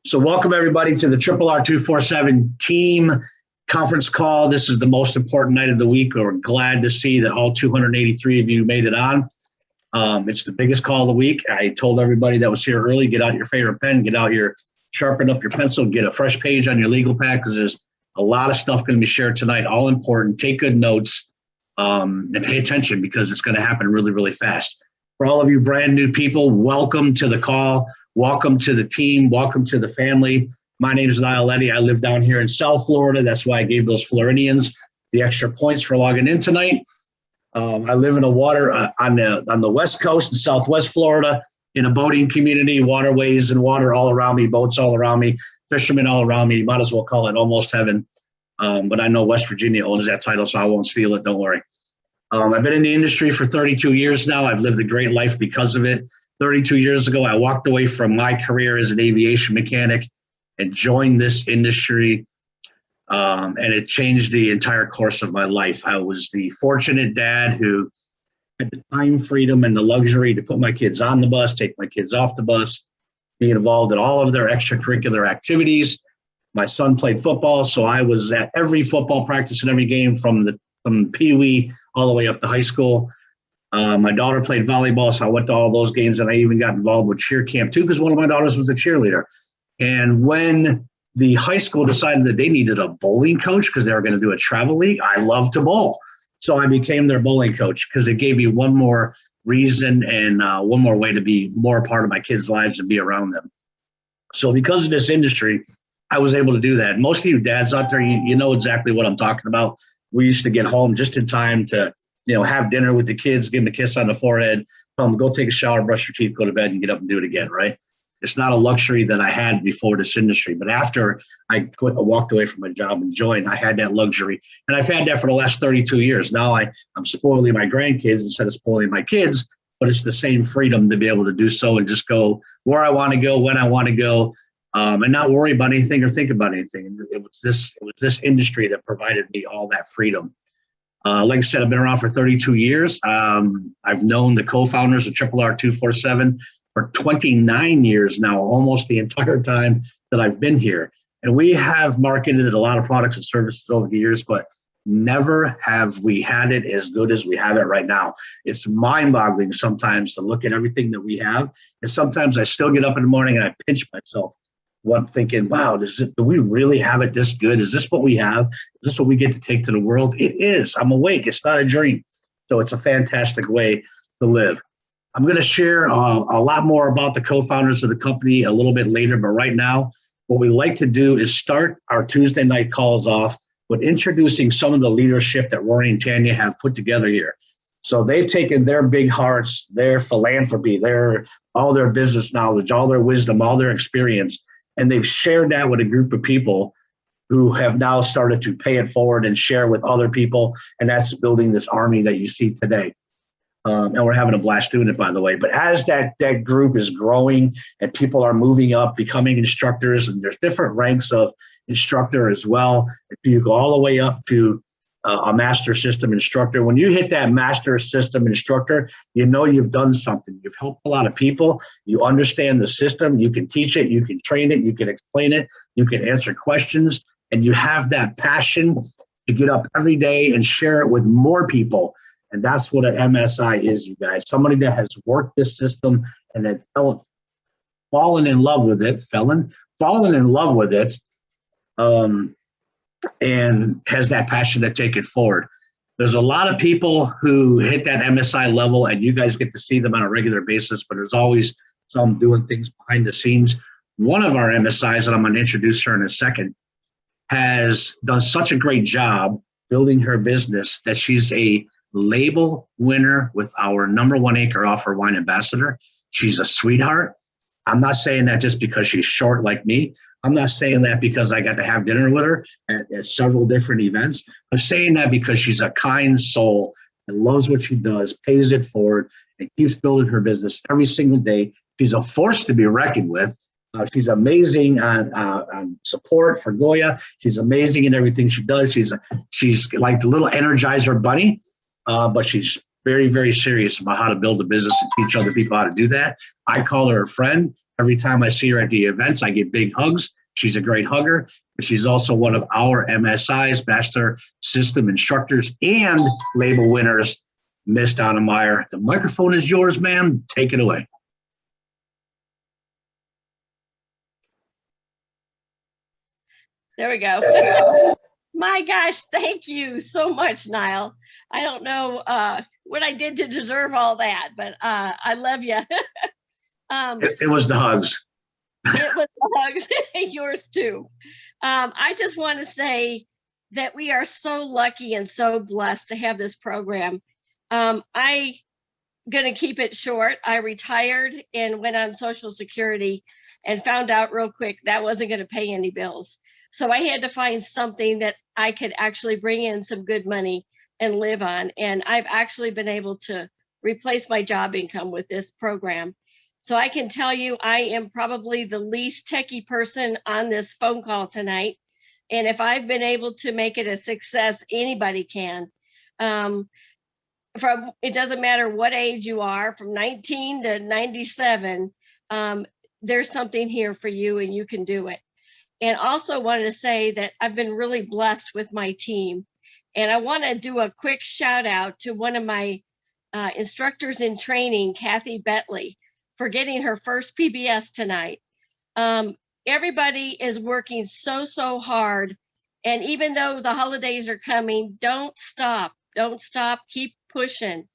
So welcome everybody to the RRR 247 team conference call. This is the most important night of the week. We're glad to see that all 283 of you made it on. It's the biggest call of the week. I told everybody that was here early, get out your favorite pen, get out your, sharpen up your pencil, get a fresh page on your legal pad because there's a lot of stuff going to be shared tonight, all important. Take good notes and pay attention because it's going to happen really, really fast. For all of you brand new people, welcome to the call. Welcome to the team. Welcome to the family. My name is Niall Eddy. I live down here in South Florida. That's why I gave those Floridians the extra points for logging in tonight. I live in a water on the West Coast in Southwest Florida in a boating community, waterways and water all around me, boats all around me, fishermen all around me. You might as well call it almost heaven. But I know West Virginia owns that title, so I won't steal it. Don't worry. I've been in the industry for 32 years now. I've lived a great life because of it. 32 years ago, I walked away from my career as an aviation mechanic and joined this industry, and it changed the entire course of my life. I was the fortunate dad who had the time freedom and the luxury to put my kids on the bus, take my kids off the bus, be involved in all of their extracurricular activities. My son played football, so I was at every football practice and every game from Pee Wee all the way up to high school. My daughter played volleyball, so I went to all those games, and I even got involved with cheer camp too because one of my daughters was a cheerleader. And when the high school decided that they needed a bowling coach because they were going to do a travel league, I love to bowl. So I became their bowling coach because it gave me one more reason and one more way to be more a part of my kids' lives and be around them. So because of this industry, I was able to do that. Most of you dads out there, you know exactly what I'm talking about. We used to get home just in time to, have dinner with the kids, give them a kiss on the forehead, tell them go take a shower, brush your teeth, go to bed, and get up and do it again, right? It's not a luxury that I had before this industry, but after I walked away from my job and joined, I had that luxury, and I've had that for the last 32 years. Now I'm spoiling my grandkids instead of spoiling my kids, but it's the same freedom to be able to do so and just go where I want to go, when I want to go, and not worry about anything or think about anything. It was this industry that provided me all that freedom. Like I said, I've been around for 32 years. I've known the co-founders of RRR 247 for 29 years now, almost the entire time that I've been here. And we have marketed a lot of products and services over the years, but never have we had it as good as we have it right now. It's mind-boggling sometimes to look at everything that we have. And sometimes I still get up in the morning and I pinch myself. Thinking, wow, do we really have it this good? Is this what we have? Is this what we get to take to the world? It is. I'm awake. It's not a dream. So it's a fantastic way to live. I'm going to share a lot more about the co-founders of the company a little bit later, but right now, what we like to do is start our Tuesday night calls off with introducing some of the leadership that Rory and Tanya have put together here. So they've taken their big hearts, their philanthropy, all their business knowledge, all their wisdom, all their experience, and they've shared that with a group of people who have now started to pay it forward and share with other people. And that's building this army that you see today. And we're having a blast doing it, by the way. But as that group is growing and people are moving up, becoming instructors, and there's different ranks of instructor as well. If you go all the way up to a master system instructor, when you hit that master system instructor, you know you've done something. You've helped a lot of people. You understand the system. You can teach it. You can train it. You can explain it. You can answer questions. And you have that passion to get up every day and share it with more people. And that's what an MSI is, you guys. Somebody that has worked this system and then fallen in love with it, and has that passion to take it forward. There's a lot of people who hit that MSI level, and you guys get to see them on a regular basis, but there's always some doing things behind the scenes. One of our MSIs, and I'm going to introduce her in a second, has done such a great job building her business that she's a label winner with our #1 Acre Offer Wine Ambassador. She's a sweetheart. I'm not saying that just because she's short like me. I'm not saying that because I got to have dinner with her at several different events. I'm saying that because she's a kind soul and loves what she does, pays it forward, and keeps building her business every single day. She's a force to be reckoned with. She's amazing on support for Goya. She's amazing in everything she does. She's like the little Energizer bunny, but she's very, very serious about how to build a business and teach other people how to do that. I call her a friend. Every time I see her at the events, I get big hugs. She's a great hugger. She's also one of our MSIs, Master System Instructors, and label winners, Miss Donna Meyer. The microphone is yours, ma'am. Take it away. There we go. My gosh, thank you so much, Niall. I don't know what I did to deserve all that, but I love you. It was the hugs. It was the hugs, yours too. I just want to say that we are so lucky and so blessed to have this program. I'm going to keep it short. I retired and went on Social Security and found out real quick that wasn't going to pay any bills. So I had to find something that I could actually bring in some good money and live on. And I've actually been able to replace my job income with this program. So I can tell you, I am probably the least techie person on this phone call tonight. And if I've been able to make it a success, anybody can. It doesn't matter what age you are, from 19 to 97, there's something here for you and you can do it. And also wanted to say that I've been really blessed with my team. And I want to do a quick shout out to one of my instructors in training, Kathy Bentley, for getting her first PBS tonight. Everybody is working so hard. And even though the holidays are coming, don't stop, keep pushing.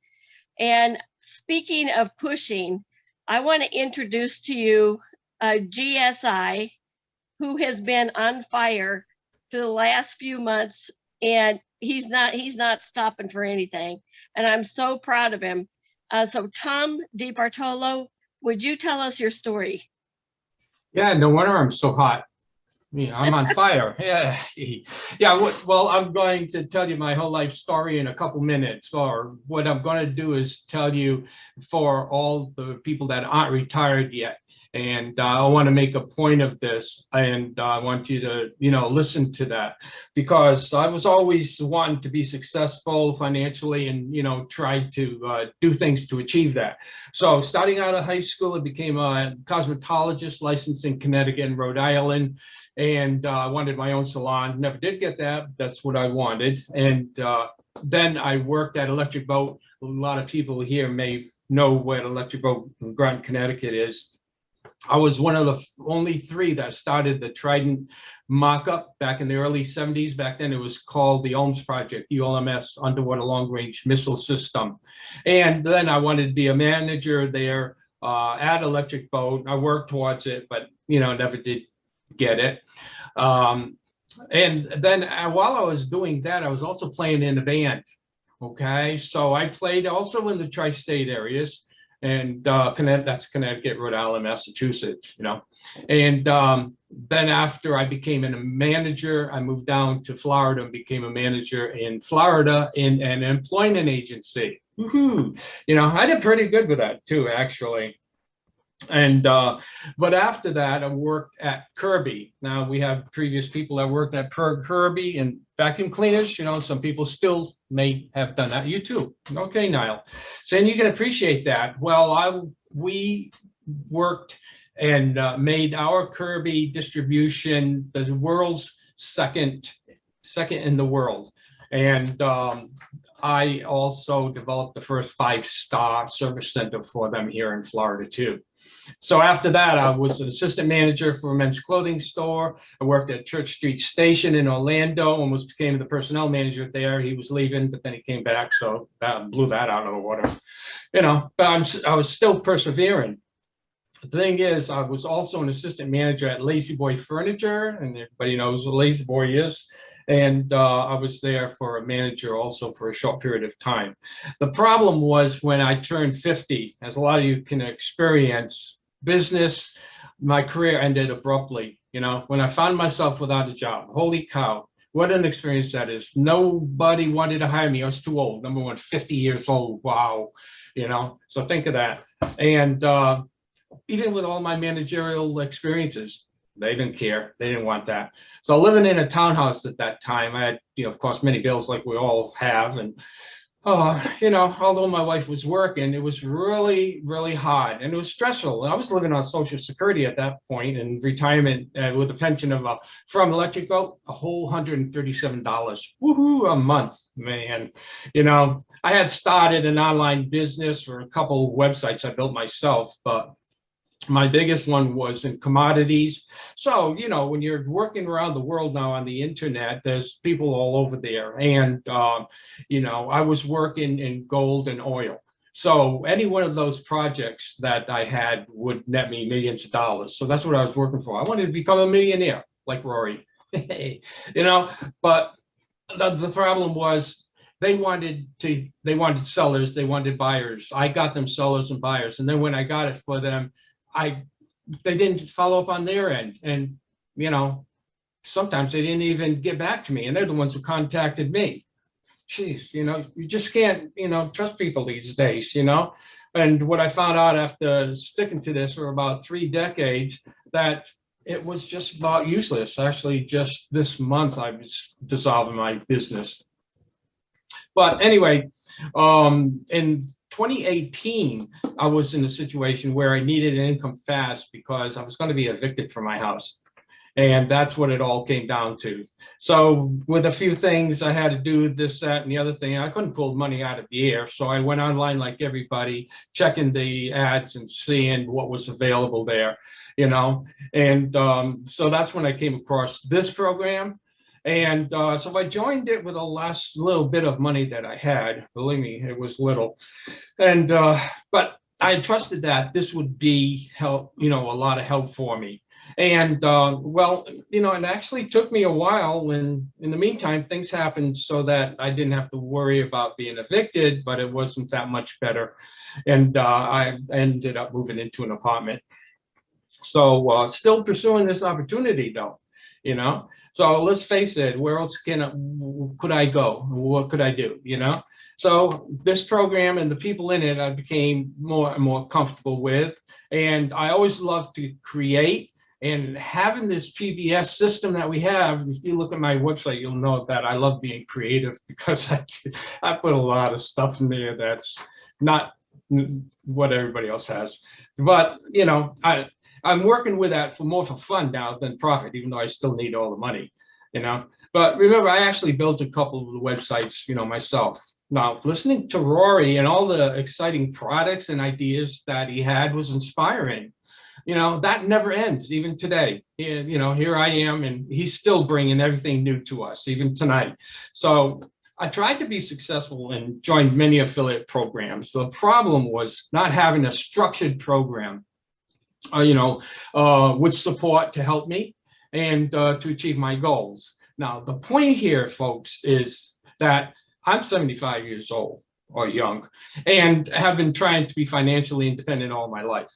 And speaking of pushing, I want to introduce to you a GSI who has been on fire for the last few months, and he's not stopping for anything. And I'm so proud of him. So Tom DiBartolo, would you tell us your story? Yeah, no wonder I'm so hot. Yeah, I'm on fire. Yeah. Well, I'm going to tell you my whole life story in a couple minutes. Or what I'm going to do is tell you for all the people that aren't retired yet. And I want to make a point of this, and I want you to, listen to that, because I was always wanting to be successful financially and, try to do things to achieve that. So starting out of high school, I became a cosmetologist licensed in Connecticut and Rhode Island. And I wanted my own salon. Never did get that. That's what I wanted. And then I worked at Electric Boat. A lot of people here may know what Electric Boat in Groton, Connecticut is. I was one of the only three that started the Trident mock-up back in the early 70s. Back then it was called the ULMS project, ULMS, Underwater Long Range Missile System. And then I wanted to be a manager there at Electric Boat. I worked towards it, but never did get it. And then while I was doing that, I was also playing in a band. Okay, so I played also in the tri-state areas. And that's Connecticut, Rhode Island, Massachusetts, And then after I became a manager, I moved down to Florida and became a manager in Florida in an employment agency. Woohoo! I did pretty good with that too, actually. And but after that, I worked at Kirby. Now we have previous people that worked at Kirby and vacuum cleaners. Some people still may have done that. You too. Okay, Niall. So and you can appreciate that. Well, we worked and made our Kirby distribution the world's second in the world. And I also developed the first 5-star service center for them here in Florida too. So after that, I was an assistant manager for a men's clothing store. I worked at Church Street Station in Orlando, almost became the personnel manager there. He was leaving, but then he came back, so that blew that out of the water. But I was still persevering. The thing is, I was also an assistant manager at Lazy Boy Furniture, and everybody knows what Lazy Boy is. And I was there for a manager also for a short period of time. The problem was when I turned 50, as a lot of you can experience, my career ended abruptly. When I found myself without a job, holy cow, what an experience that is. Nobody wanted to hire me. I was too old. Number one, 50 years old. Wow. So think of that. And even with all my managerial experiences, they didn't care. They didn't want that. So living in a townhouse at that time, I had, of course, many bills like we all have. And although my wife was working, it was really, really hard and it was stressful. And I was living on Social Security at that point and retirement with a pension of from Electrico, a whole $137, woohoo, a month, man. I had started an online business for a couple of websites I built myself, but my biggest one was in commodities. So, when you're working around the world now on the internet, there's people all over there. And, I was working in gold and oil. So any one of those projects that I had would net me millions of dollars. So that's what I was working for. I wanted to become a millionaire like Rory, but the problem was they wanted sellers, they wanted buyers. I got them sellers and buyers. And then when I got it for them, they didn't follow up on their end. And, sometimes they didn't even get back to me and they're the ones who contacted me. Jeez, you just can't, trust people these days, And what I found out after sticking to this for about 3 decades, that it was just about useless. Actually, just this month, I was dissolving my business. But anyway, in 2018, I was in a situation where I needed an income fast because I was going to be evicted from my house. And that's what it all came down to. So with a few things I had to do, this, that, and the other thing, I couldn't pull money out of the air. So I went online like everybody, checking the ads and seeing what was available there, And so that's when I came across this program. And so I joined it with the last little bit of money that I had. Believe me, it was little. And but I trusted that this would be help, a lot of help for me. And it actually took me a while. And in the meantime, things happened so that I didn't have to worry about being evicted, but it wasn't that much better. And I ended up moving into an apartment. So still pursuing this opportunity though, So let's face it, where else could I go? What could I do, So this program and the people in it, I became more and more comfortable with. And I always love to create. And having this PBS system that we have, if you look at my website, you'll know that I love being creative because I put a lot of stuff in there that's not what everybody else has. But, I'm working with that more for fun now than profit, even though I still need all the money, But remember, I actually built a couple of the websites, myself. Now, listening to Rory and all the exciting products and ideas that he had was inspiring. That never ends, even today. Here I am, and he's still bringing everything new to us, even tonight. So I tried to be successful and joined many affiliate programs. The problem was not having a structured program, with support to help me and to achieve my goals. Now, the point here, folks, is that I'm 75 years old or young and have been trying to be financially independent all my life.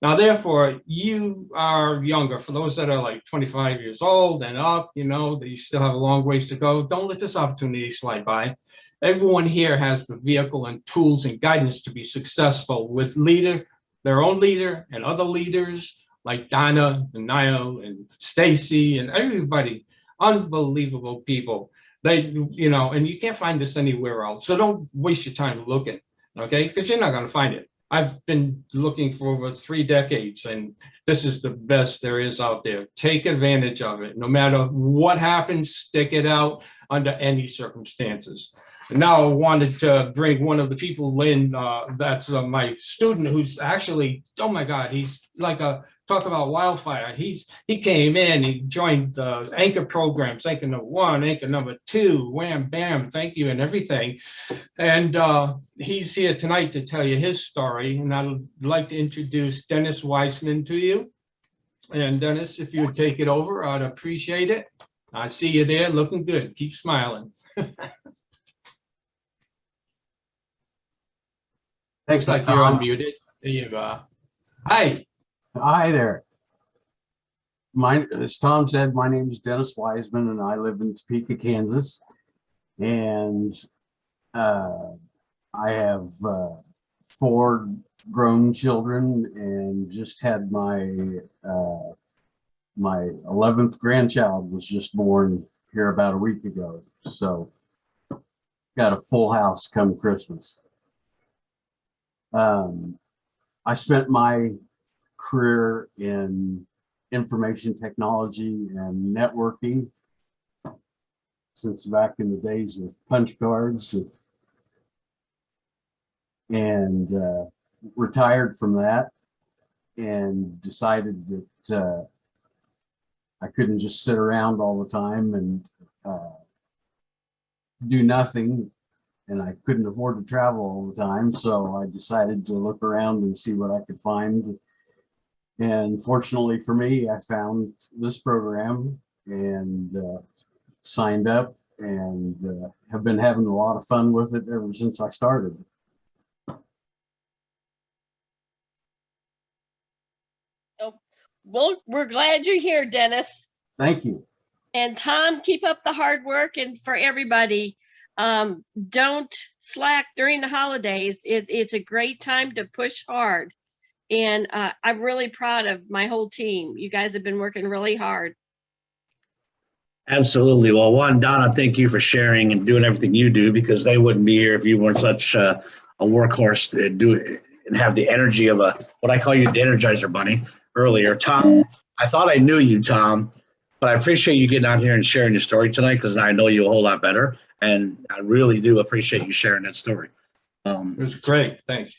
Now, therefore, you are younger. For those that are like 25 years old and up, that you still have a long ways to go, don't let this opportunity slide by. Everyone here has the vehicle and tools and guidance to be successful with their own leader and other leaders like Donna and Niall and Stacy and everybody, unbelievable people. And you can't find this anywhere else. So don't waste your time looking, okay? Because you're not going to find it. I've been looking for over 3 decades, and this is the best there is out there. Take advantage of it. No matter what happens, stick it out under any circumstances. And now I wanted to bring one of the people in, that's my student who's actually, oh my God, he's like talk about wildfire. He came in, he joined the anchor programs, anchor number 1, anchor number 2, wham, bam, thank you and everything. And he's here tonight to tell you his story. And I'd like to introduce Dennis Weissman to you. And Dennis, if you would take it over, I'd appreciate it. I see you there looking good. Keep smiling. Looks like you're unmuted. There you go. Hi. Hi there. As Tom said, my name is Dennis Weissman, and I live in Topeka, Kansas. And I have 4 grown children, and just had my 11th grandchild was just born here about a week ago. So got a full house come Christmas. I spent my career in information technology and networking since back in the days of punch cards, and retired from that and decided that I couldn't just sit around all the time and do nothing, and I couldn't afford to travel all the time. So I decided to look around and see what I could find. And fortunately for me, I found this program and signed up, and have been having a lot of fun with it ever since I started. Well, we're glad you're here, Dennis. Thank you. And Tom, keep up the hard work. And for everybody, don't slack during the holidays. It's a great time to push hard. And I'm really proud of my whole team. You guys have been working really hard. Absolutely. Well, one, Donna, thank you for sharing and doing everything you do, because they wouldn't be here if you weren't such a workhorse to do it and have the energy of what I call you, the Energizer Bunny earlier. Tom, I thought I knew you, Tom, but I appreciate you getting out here and sharing your story tonight, because I know you a whole lot better. And I really do appreciate you sharing that story. It was great. Thanks.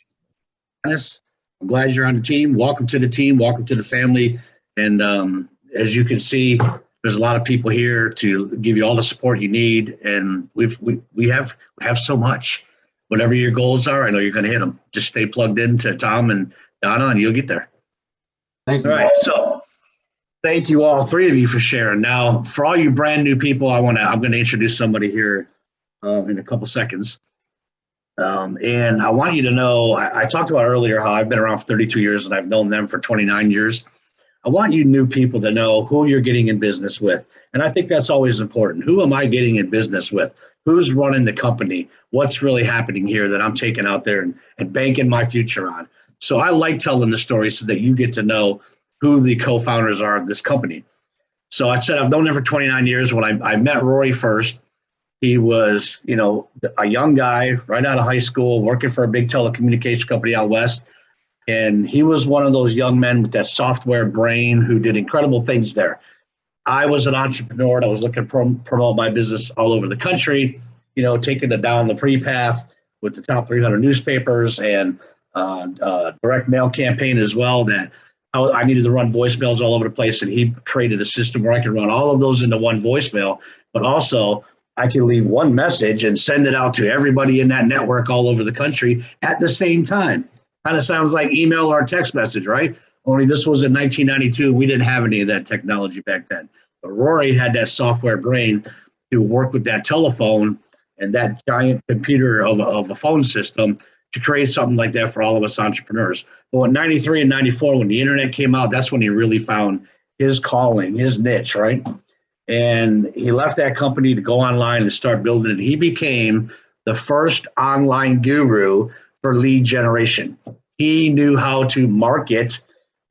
Dennis, I'm glad you're on the team. Welcome to the team. Welcome to the family. And as you can see, there's a lot of people here to give you all the support you need. And we have so much. Whatever your goals are, I know you're going to hit them. Just stay plugged in to Tom and Donna, and you'll get there. Thank you. All right. So thank you, all three of you, for sharing. Now, for all you brand new people, I'm going to introduce somebody here in a couple seconds. And I want you to know, I talked about earlier how I've been around for 32 years and I've known them for 29 years. I want you new people to know who you're getting in business with. And I think that's always important. Who am I getting in business with? Who's running the company? What's really happening here that I'm taking out there and banking my future on? So I like telling the story so that you get to know who the co-founders are of this company. So I said I've known them for 29 years. When I met Rory first, he was, a young guy right out of high school working for a big telecommunications company out west. And he was one of those young men with that software brain who did incredible things there. I was an entrepreneur and I was looking to promote my business all over the country, taking it down the free path with the top 300 newspapers and direct mail campaign as well, that I needed to run voicemails all over the place. And he created a system where I could run all of those into one voicemail, but also I could leave one message and send it out to everybody in that network all over the country at the same time. Kind of sounds like email or text message, right? Only this was in 1992. We didn't have any of that technology back then. But Rory had that software brain to work with that telephone and that giant computer of a phone system to create something like that for all of us entrepreneurs. But in 93 and 94, when the internet came out, that's when he really found his calling, his niche, right? And he left that company to go online and start building it. He became the first online guru for lead generation. He knew how to market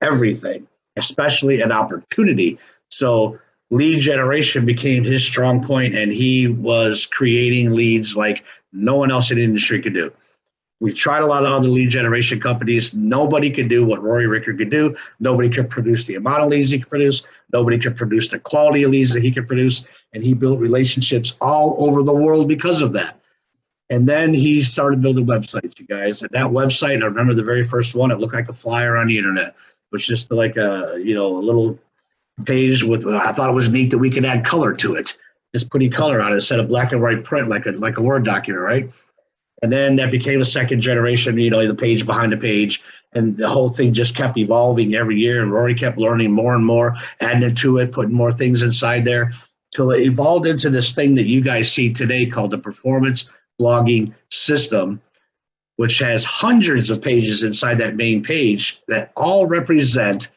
everything, especially an opportunity. So lead generation became his strong point, and he was creating leads like no one else in the industry could do. We tried a lot of other lead generation companies. Nobody could do what Rory Ricker could do. Nobody could produce the amount of leads he could produce. Nobody could produce the quality of leads that he could produce. And he built relationships all over the world because of that. And then he started building websites, you guys. And that website, I remember the very first one, it looked like a flyer on the internet. It was just like a little page with, I thought it was neat that we could add color to it. Just putting color on it instead of black and white print like a Word document, right? And then that became a second generation, the page behind the page. And the whole thing just kept evolving every year. And Rory kept learning more and more, adding to it, putting more things inside there, till it evolved into this thing that you guys see today called the Performance Blogging System, which has hundreds of pages inside that main page that all represent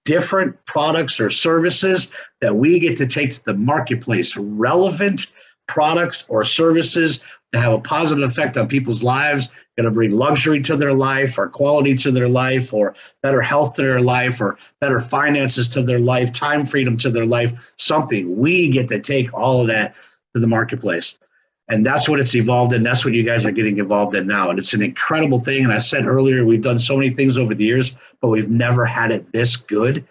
different products or services that we get to take to the marketplace, relevant products or services that have a positive effect on people's lives, going to bring luxury to their life or quality to their life or better health to their life or better finances to their life, time freedom to their life, something. We get to take all of that to the marketplace. And that's what it's evolved in. That's what you guys are getting involved in now. And it's an incredible thing. And I said earlier, we've done so many things over the years, but we've never had it this good.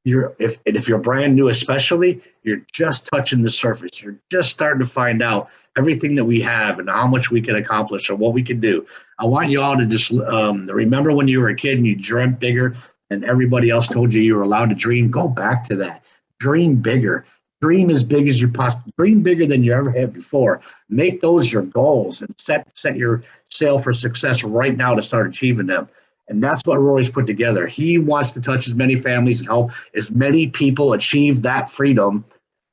If you're brand new, especially, you're just touching the surface. You're just starting to find out everything that we have and how much we can accomplish or what we can do. I want you all to just remember when you were a kid and you dreamt bigger and everybody else told you were allowed to dream. Go back to that. Dream bigger. Dream as big as you possibly. Dream bigger than you ever had before. Make those your goals and set your sail for success right now to start achieving them. And that's what Rory's put together. He wants to touch as many families and help as many people achieve that freedom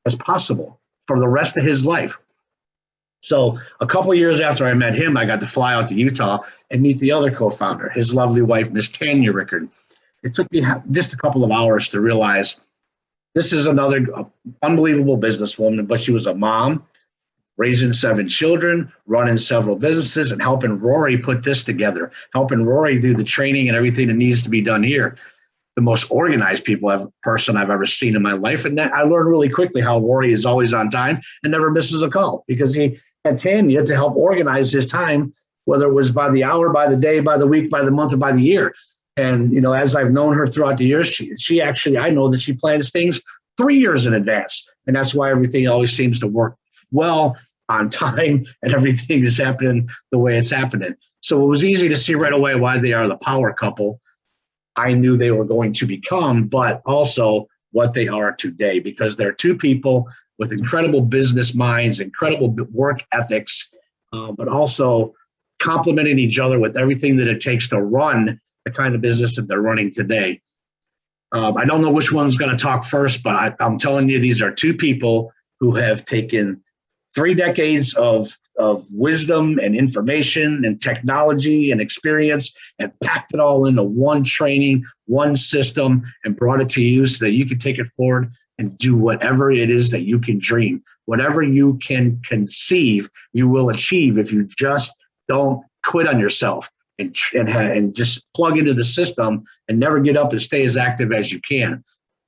as possible for the rest of his life. So a couple of years after I met him, I got to fly out to Utah and meet the other co-founder, his lovely wife, Miss Tanya Rickard. It took me just a couple of hours to realize this is another unbelievable businesswoman, but she was a mom, raising 7 children, running several businesses, and helping Rory put this together, helping Rory do the training and everything that needs to be done here. The most organized person I've ever seen in my life. And that I learned really quickly how Rory is always on time and never misses a call because he had Tanya to help organize his time, whether it was by the hour, by the day, by the week, by the month, or by the year. And, you know, as I've known her throughout the years, she actually, I know that she plans things 3 years in advance. And that's why everything always seems to work well on time and everything is happening the way it's happening. So it was easy to see right away why they are the power couple I knew they were going to become, but also what they are today, because they're two people with incredible business minds, incredible work ethics, but also complementing each other with everything that it takes to run the kind of business that they're running today. I don't know which one's going to talk first, but I'm telling you, these are two people who have taken 3 decades of wisdom and information and technology and experience and packed it all into one training, one system, and brought it to you so that you can take it forward and do whatever it is that you can dream. Whatever you can conceive, you will achieve if you just don't quit on yourself and just plug into the system and never get up and stay as active as you can.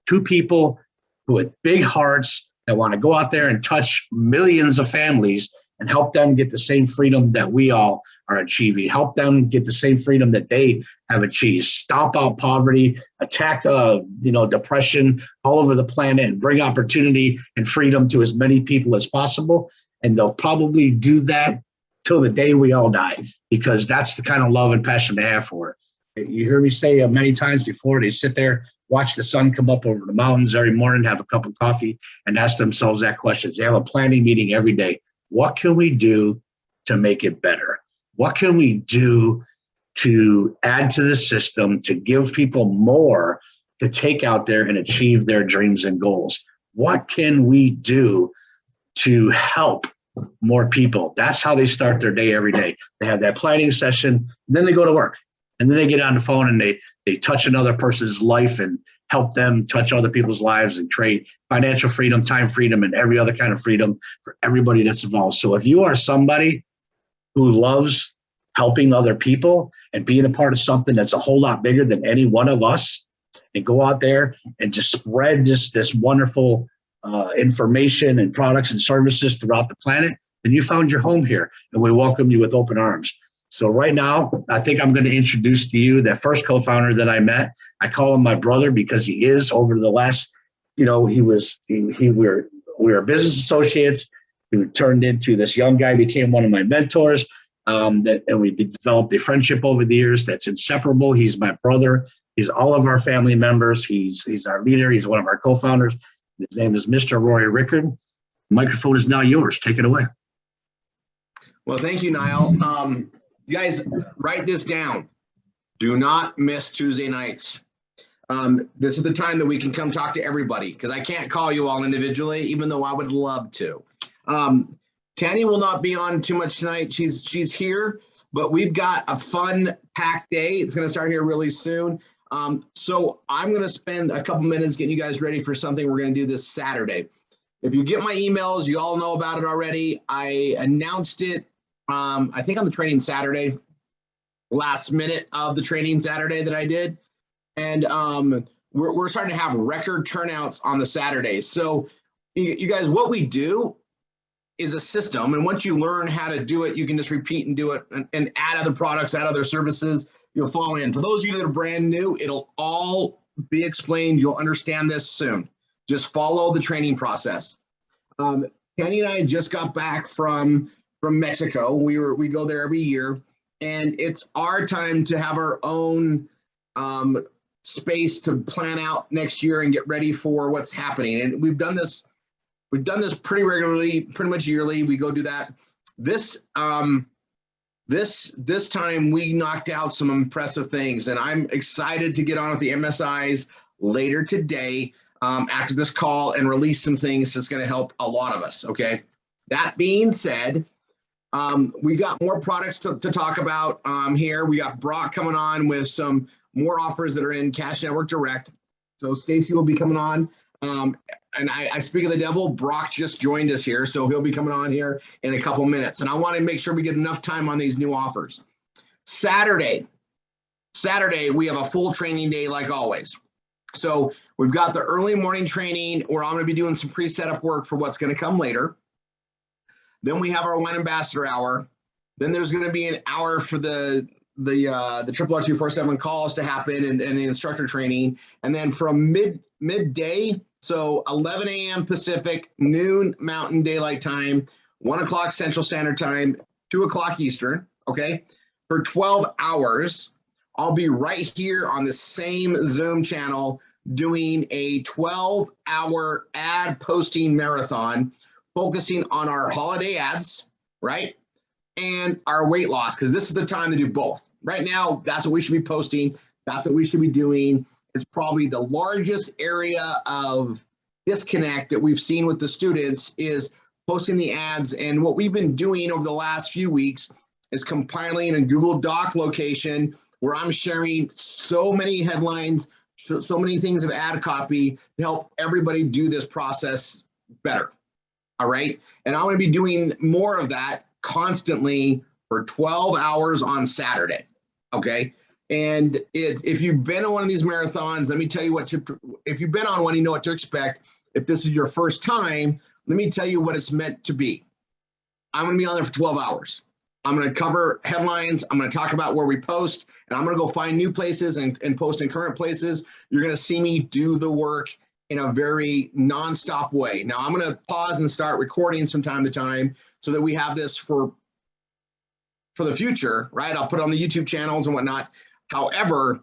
Two people with big hearts that want to go out there and touch millions of families and help them get the same freedom that we all are achieving. Help them get the same freedom that they have achieved. Stomp out poverty, attack depression all over the planet, and bring opportunity and freedom to as many people as possible. And they'll probably do that till the day we all die, because that's the kind of love and passion they have for it. You hear me say many times before, they sit there, watch the sun come up over the mountains every morning, have a cup of coffee, and ask themselves that question. They have a planning meeting every day. What can we do to make it better? What can we do to add to the system to give people more to take out there and achieve their dreams and goals? What can we do to help more people? That's how they start their day every day. They have that planning session, and then they go to work. And then they get on the phone and they touch another person's life and help them touch other people's lives and create financial freedom, time freedom, and every other kind of freedom for everybody that's involved. So if you are somebody who loves helping other people and being a part of something that's a whole lot bigger than any one of us, and go out there and just spread this wonderful information and products and services throughout the planet, then you found your home here, and we welcome you with open arms. So right now, I think I'm going to introduce to you that first co-founder that I met. I call him my brother because he is. Over the last, we were business associates who turned into this young guy, became one of my mentors, and we developed a friendship over the years that's inseparable. He's my brother. He's all of our family members. He's our leader. He's one of our co-founders. His name is Mr. Rory Rickard. The microphone is now yours. Take it away. Well, thank you, Niall. You guys, write this down. Do not miss Tuesday nights. This is the time that we can come talk to everybody, because I can't call you all individually, even though I would love to. Tanya will not be on too much tonight. She's here, but we've got a fun, packed day. It's going to start here really soon. So I'm going to spend a couple minutes getting you guys ready for something we're going to do this Saturday. If you get my emails, you all know about it already. I announced it, I think on the training Saturday, last minute of the training Saturday that I did. And we're starting to have record turnouts on the Saturdays. So you guys, what we do is a system. And once you learn how to do it, you can just repeat and do it and add other products, add other services. You'll fall in. For those of you that are brand new, it'll all be explained. You'll understand this soon. Just follow the training process. Kenny and I just got back from Mexico. We go there every year, and it's our time to have our own space to plan out next year and get ready for what's happening. And we've done this pretty regularly, pretty much yearly. We go do that. This time we knocked out some impressive things, and I'm excited to get on with the MSIs later today after this call and release some things that's going to help a lot of us. Okay. That being said, we got more products to talk about here. We got Brock coming on with some more offers that are in Cash Network Direct. So Stacy will be coming on. And I speak of the devil, Brock just joined us here, so he'll be coming on here in a couple minutes. And I want to make sure we get enough time on these new offers. Saturday, we have a full training day like always. So we've got the early morning training where I'm going to be doing some pre-setup work for what's going to come later. Then we have our Wine Ambassador hour. Then there's going to be an hour for the RRR 247 calls to happen and the instructor training. And then from midday, so 11 a.m. Pacific, noon Mountain Daylight Time, 1 o'clock Central Standard Time, 2 o'clock Eastern, okay? For 12 hours, I'll be right here on the same Zoom channel doing a 12-hour ad posting marathon, focusing on our holiday ads, right? And our weight loss, because this is the time to do both. Right now, that's what we should be posting. That's what we should be doing. It's probably the largest area of disconnect that we've seen with the students is posting the ads. And what we've been doing over the last few weeks is compiling a Google Doc location where I'm sharing so many headlines, so many things of ad copy to help everybody do this process better. All right. And I'm going to be doing more of that constantly for 12 hours on Saturday. Okay. And if you've been on one of these marathons, let me tell you if you've been on one, you know what to expect. If this is your first time, let me tell you what it's meant to be. I'm going to be on there for 12 hours. I'm going to cover headlines. I'm going to talk about where we post, and I'm going to go find new places and post in current places. You're going to see me do the work in a very nonstop way. Now I'm going to pause and start recording from time to time so that we have this for the future, right? I'll put it on the YouTube channels and whatnot. However,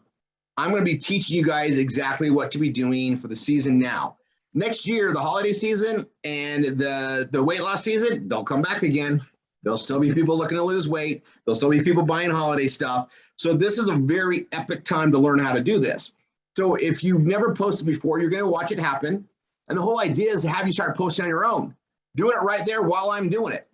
I'm going to be teaching you guys exactly what to be doing for the season now. Next year, the holiday season and the weight loss season, they'll come back again. There'll still be people looking to lose weight. There'll still be people buying holiday stuff. So this is a very epic time to learn how to do this. So if you've never posted before, you're going to watch it happen. And the whole idea is to have you start posting on your own. Doing it right there while I'm doing it.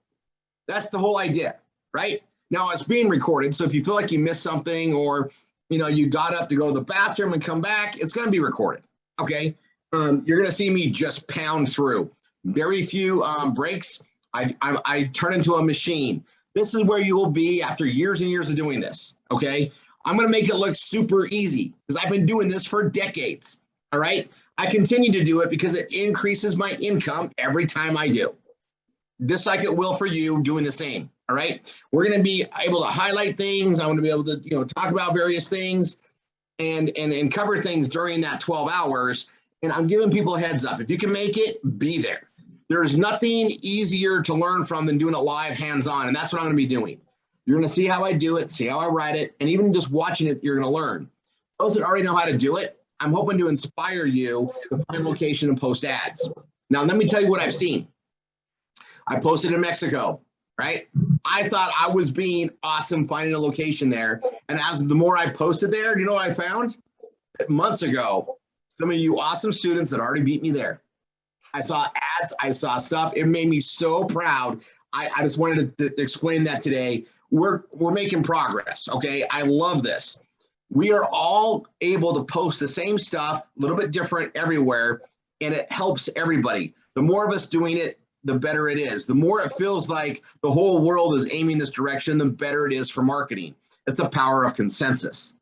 That's the whole idea, right? Now it's being recorded. So if you feel like you missed something or you got up to go to the bathroom and come back, it's going to be recorded, okay? You're going to see me just pound through. Very few breaks. I turn into a machine. This is where you will be after years and years of doing this, okay? I'm going to make it look super easy because I've been doing this for decades, all right? I continue to do it because it increases my income every time I do. Just like it will for you doing the same, all right? We're going to be able to highlight things. I'm going to be able to talk about various things and cover things during that 12 hours. And I'm giving people a heads up. If you can make it, be there. There's nothing easier to learn from than doing it live, hands-on, and that's what I'm going to be doing. You're going to see how I do it, see how I write it, and even just watching it, you're going to learn. Those that already know how to do it, I'm hoping to inspire you to find location and post ads. Now, let me tell you what I've seen. I posted in Mexico, right? I thought I was being awesome finding a location there. And as the more I posted there, you know what I found? Months ago, some of you awesome students had already beat me there. I saw ads, I saw stuff. It made me so proud. I just wanted to explain that today. We're making progress, okay? I love this. We are all able to post the same stuff, a little bit different everywhere, and it helps everybody. The more of us doing it, the better it is. The more it feels like the whole world is aiming this direction, the better it is for marketing. It's the power of consensus,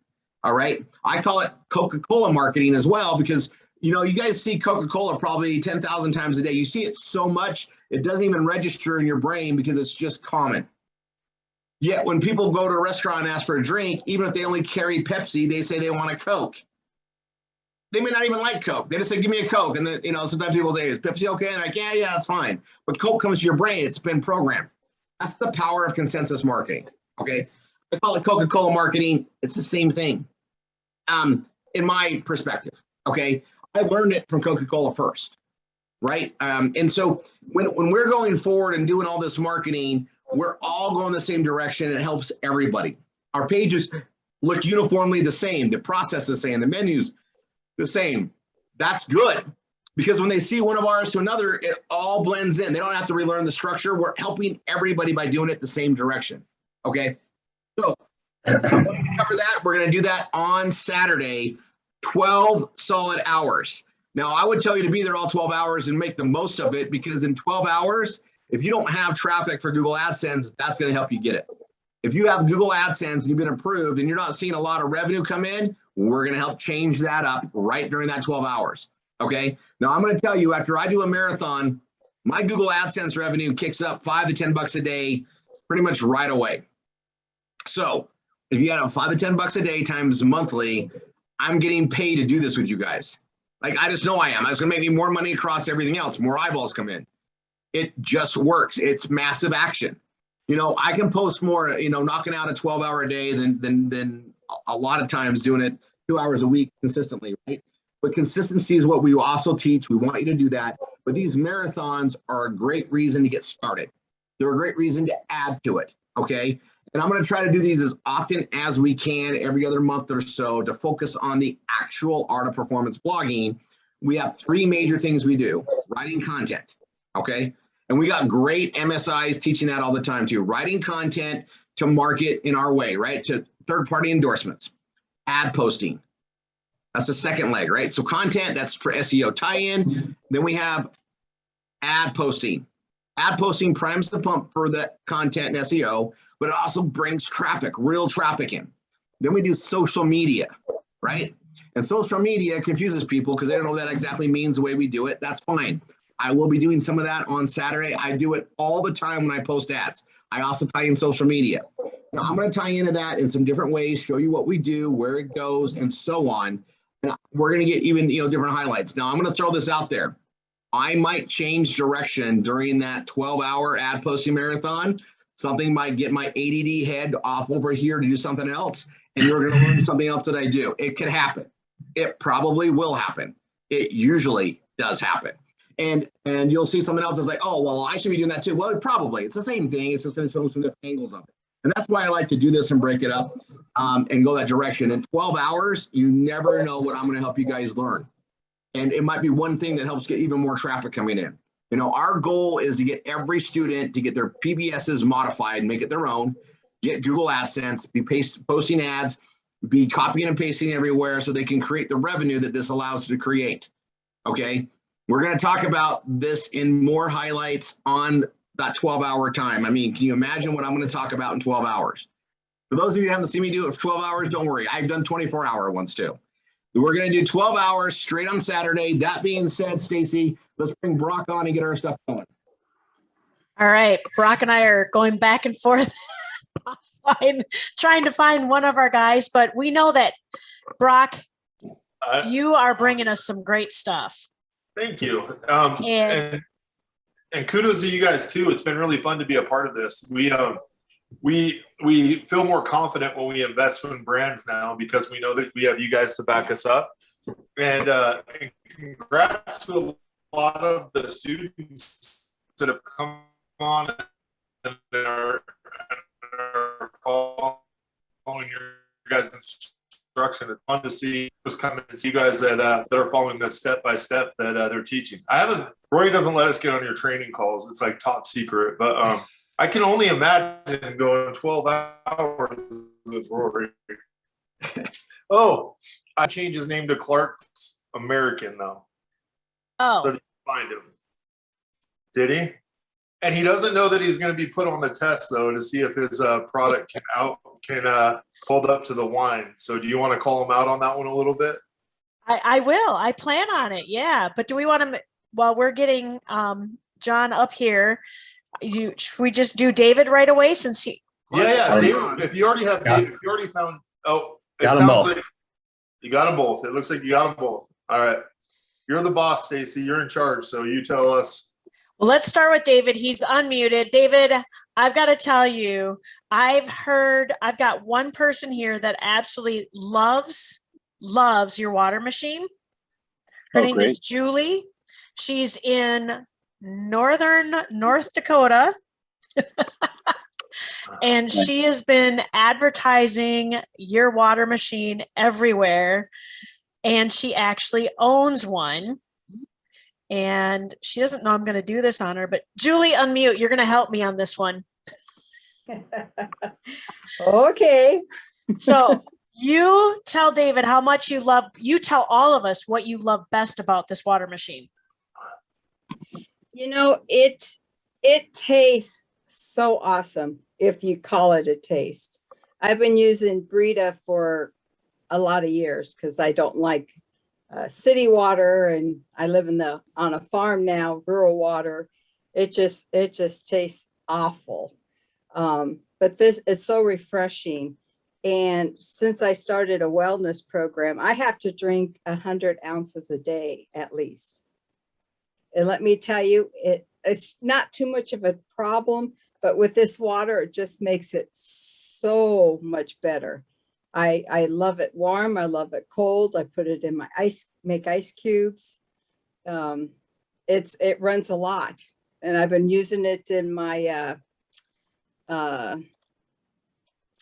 all right? I call it Coca-Cola marketing as well because You know, you guys see Coca-Cola probably 10,000 times a day. You see it so much, it doesn't even register in your brain because it's just common. Yet when people go to a restaurant and ask for a drink, even if they only carry Pepsi, they say they want a Coke. They may not even like Coke. They just say, give me a Coke. And then, you know, sometimes people say, is Pepsi okay? And they're like, yeah, that's fine. But Coke comes to your brain. It's been programmed. That's the power of consensus marketing, okay? I call it Coca-Cola marketing. It's the same thing, in my perspective, okay? I learned it from Coca-Cola first, right? And so when we're going forward and doing all this marketing, we're all going the same direction. It helps everybody. Our pages look uniformly the same. The process is the same. The menus the same. That's good, because when they see one of ours to another, it all blends in. They don't have to relearn the structure. We're helping everybody by doing it the same direction. Okay. So cover that. We're going to do that on Saturday, 12 solid hours. Now, I would tell you to be there all 12 hours and make the most of it, because in 12 hours, if you don't have traffic for Google AdSense, that's going to help you get it. If you have Google AdSense and you've been approved and you're not seeing a lot of revenue come in, we're going to help change that up right during that 12 hours. Okay. Now I'm going to tell you, after I do a marathon, my Google AdSense revenue kicks up $5 to $10 a day, pretty much right away. So if you have $5 to $10 a day times monthly, I'm getting paid to do this with you guys. Like, I just know I am. It's going to make me more money across everything else. More eyeballs come in. It just works. It's massive action. You know, I can post more, you know, knocking out a 12-hour a day than a lot of times doing it 2 hours a week consistently, right? But consistency is what we also teach. We want you to do that. But these marathons are a great reason to get started. They're a great reason to add to it, okay? And I'm going to try to do these as often as we can, every other month or so, to focus on the actual art of performance blogging. We have 3 major things we do. Writing content, okay? And we got great MSIs teaching that all the time too. Writing content to market in our way, right? To third-party endorsements, ad posting. That's the second leg, right? So content, that's for SEO tie-in. Then we have ad posting. Ad posting primes the pump for the content and SEO, but it also brings traffic, real traffic in. Then we do social media, right? And social media confuses people because they don't know what that exactly means the way we do it. That's fine. I will be doing some of that on Saturday. I do it all the time when I post ads. I also tie in social media. Now, I'm going to tie into that in some different ways, show you what we do, where it goes, and so on. And we're going to get even, you know, different highlights. Now, I'm going to throw this out there. I might change direction during that 12-hour ad posting marathon. Something might get my ADD head off over here to do something else, and you're going to learn something else that I do. It could happen. It probably will happen. It usually does happen. And you'll see something else that's like, oh, well, I should be doing that too. Well, probably. It's the same thing. It's just going to show some different angles of it. And that's why I like to do this and break it up and go that direction. In 12 hours, you never know what I'm going to help you guys learn. And it might be one thing that helps get even more traffic coming in. You know, our goal is to get every student to get their PBSs modified, make it their own, get Google AdSense, be posting ads, be copying and pasting everywhere so they can create the revenue that this allows you to create. Okay. We're going to talk about this in more highlights on that 12-hour time. I mean, can you imagine what I'm going to talk about in 12 hours? For those of you who haven't seen me do it for 12 hours, don't worry. I've done 24-hour ones too. We're going to do 12 hours straight on Saturday. That being said, Stacy, let's bring Brock on and get our stuff going. All right. Brock and I are going back and forth offline, trying to find one of our guys, but we know that, Brock, you are bringing us some great stuff. Thank you. And kudos to you guys too. It's been really fun to be a part of this. We feel more confident when we invest in brands now because we know that we have you guys to back us up. And congrats to a lot of the students that have come on and are following your guys' instruction. It's fun to see just come and see you guys that are following this step by step that they're teaching. Roy doesn't let us get on your training calls. It's like top secret, but I can only imagine going 12 hours with Rory. Oh, I changed his name to Clark's American though. Oh, so find him. Did he? And he doesn't know that he's going to be put on the test though to see if his product can hold up to the wine. So do you want to call him out on that one a little bit? I will. I plan on it. Yeah. But do we want to, while we're getting John up here, should we just do David right away since he? Yeah. David, if you already have David, if you already found, it Got 'em sounds both. like you got them both. It looks like you got them both. All right. You're the boss, Stacy. You're in charge. So you tell us. Well, let's start with David. He's unmuted. David, I've got to tell you, I've got one person here that absolutely loves your water machine. Her name is Julie. She's in North Dakota. And she has been advertising your water machine everywhere. And she actually owns one. And she doesn't know I'm going to do this on her, but Julie, unmute. You're going to help me on this one. Okay. So you tell David how much you tell all of us what you love best about this water machine. You know, it tastes so awesome if you call it a taste. I've been using Brita for a lot of years because I don't like city water, and I live on a farm now, rural water. It just tastes awful. But this is so refreshing. And since I started a wellness program, I have to drink 100 ounces a day at least. And let me tell you, it's not too much of a problem, but with this water, it just makes it so much better. I love it warm. I love it cold. I put it in my make ice cubes. It runs a lot, and I've been using it in my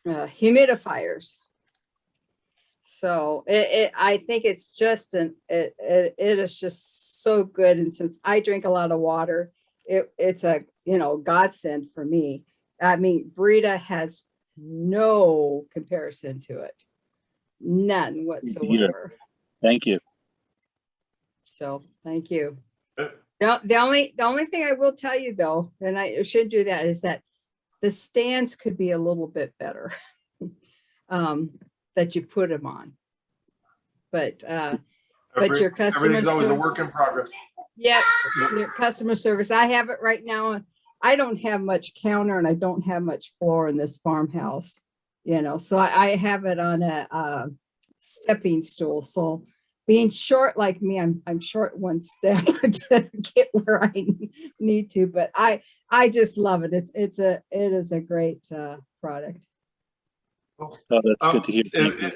humidifiers. So I think it's just it is just so good. And since I drink a lot of water, it's a godsend for me. I mean, Brita has no comparison to it, none whatsoever. Thank you. So thank you. Now, the only thing I will tell you though, and I should do that, is that the stands could be a little bit better that you put them on. But your customer Everything's always a work in progress. Yep, your customer service. I have it right now. I don't have much counter and I don't have much floor in this farmhouse, so I have it on a stepping stool. So being short like me, I'm short one step to get where I need to, but I just love it. It is a great product. Oh, that's good to hear.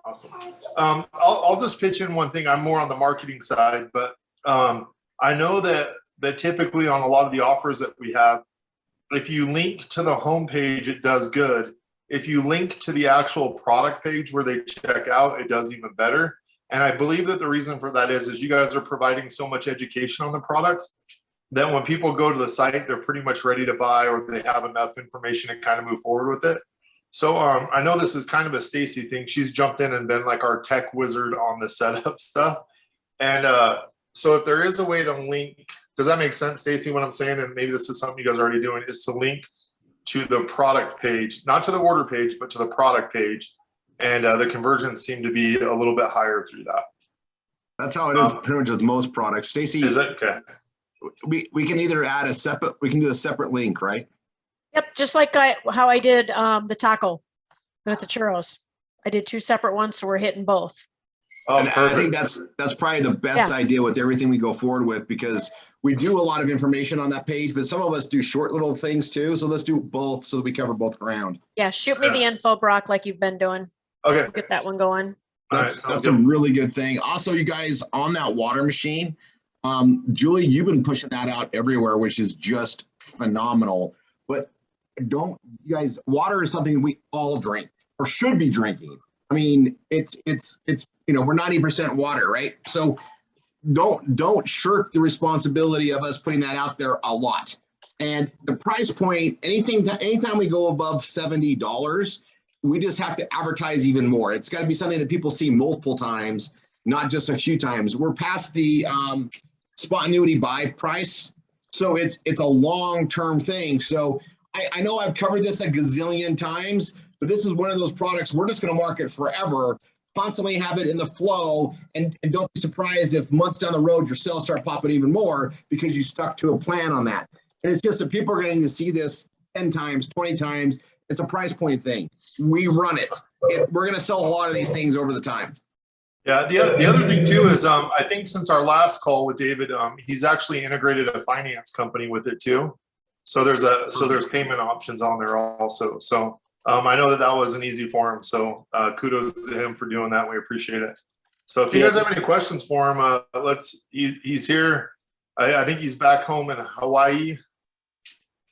Awesome. I'll just pitch in one thing. I'm more on the marketing side, but I know that typically on a lot of the offers that we have, if you link to the homepage, it does good. If you link to the actual product page where they check out, it does even better. And I believe that the reason for that is you guys are providing so much education on the products that when people go to the site, they're pretty much ready to buy, or they have enough information to kind of move forward with it. So I know this is kind of a Stacy thing. She's jumped in and been like our tech wizard on the setup stuff. And so if there is a way to link, does that make sense, Stacy, what I'm saying? And maybe this is something you guys are already doing, is to link to the product page, not to the order page, but to the product page. And the conversions seem to be a little bit higher through that. That's how it is pretty much with most products. Stacy, is it? Okay. We can either add we can do a separate link, right? Yep, just like how I did the taco with the churros. I did 2 separate ones, so we're hitting both. Oh, and I think that's probably the best idea with everything we go forward with, because we do a lot of information on that page, but some of us do short little things too. So let's do both so that we cover both ground. Yeah, shoot me the info, Brock, like you've been doing. Okay. We'll get that one going. That's a really good thing. Also, you guys, on that water machine, Julie, you've been pushing that out everywhere, which is just phenomenal. But you guys, water is something we all drink or should be drinking. I mean, it's we're 90% water, right? So don't shirk the responsibility of us putting that out there a lot. And the price point, anytime we go above $70, we just have to advertise even more. It's got to be something that people see multiple times, not just a few times. We're past the spot annuity buy price, so it's a long-term thing. So I know I've covered this a gazillion times, but this is one of those products we're just going to market forever, constantly have it in the flow, and don't be surprised if months down the road your sales start popping even more because you stuck to a plan on that. And it's just that people are going to see this 10 times, 20 times. It's a price point thing. We run it. We're going to sell a lot of these things over the time. Yeah, the other thing too is I think since our last call with David, he's actually integrated a finance company with it too. So there's payment options on there also. So I know that wasn't easy for him. So kudos to him for doing that. We appreciate it. So if you guys have any questions for him, he's here. I think he's back home in Hawaii.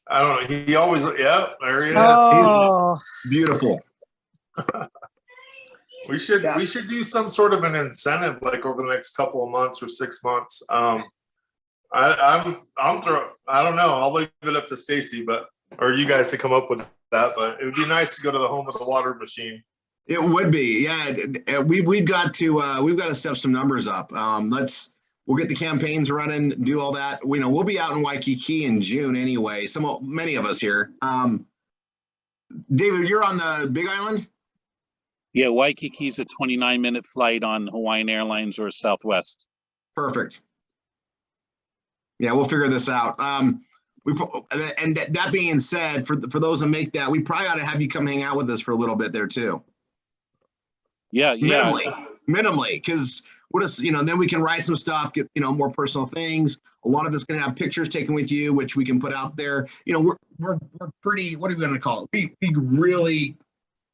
I don't know. He always, yeah, there he is. Oh. He's beautiful. We should do some sort of an incentive like over the next couple of months or 6 months. I don't know. I'll leave it up to Stacy, or you guys to come up with that. But it would be nice to go to the home of the water machine. It would be, yeah. We've got to step some numbers up. We'll get the campaigns running, do all that. We'll be out in Waikiki in June anyway. Many of us here. David, you're on the Big Island? Yeah, Waikiki's a 29-minute flight on Hawaiian Airlines or Southwest. Perfect. Yeah, we'll figure this out. And that being said, for those that make that, we probably ought to have you come hang out with us for a little bit there too. Yeah. Minimally, because then we can write some stuff, get more personal things. A lot of it's going to have pictures taken with you, which we can put out there. We're pretty. What are we going to call it? We really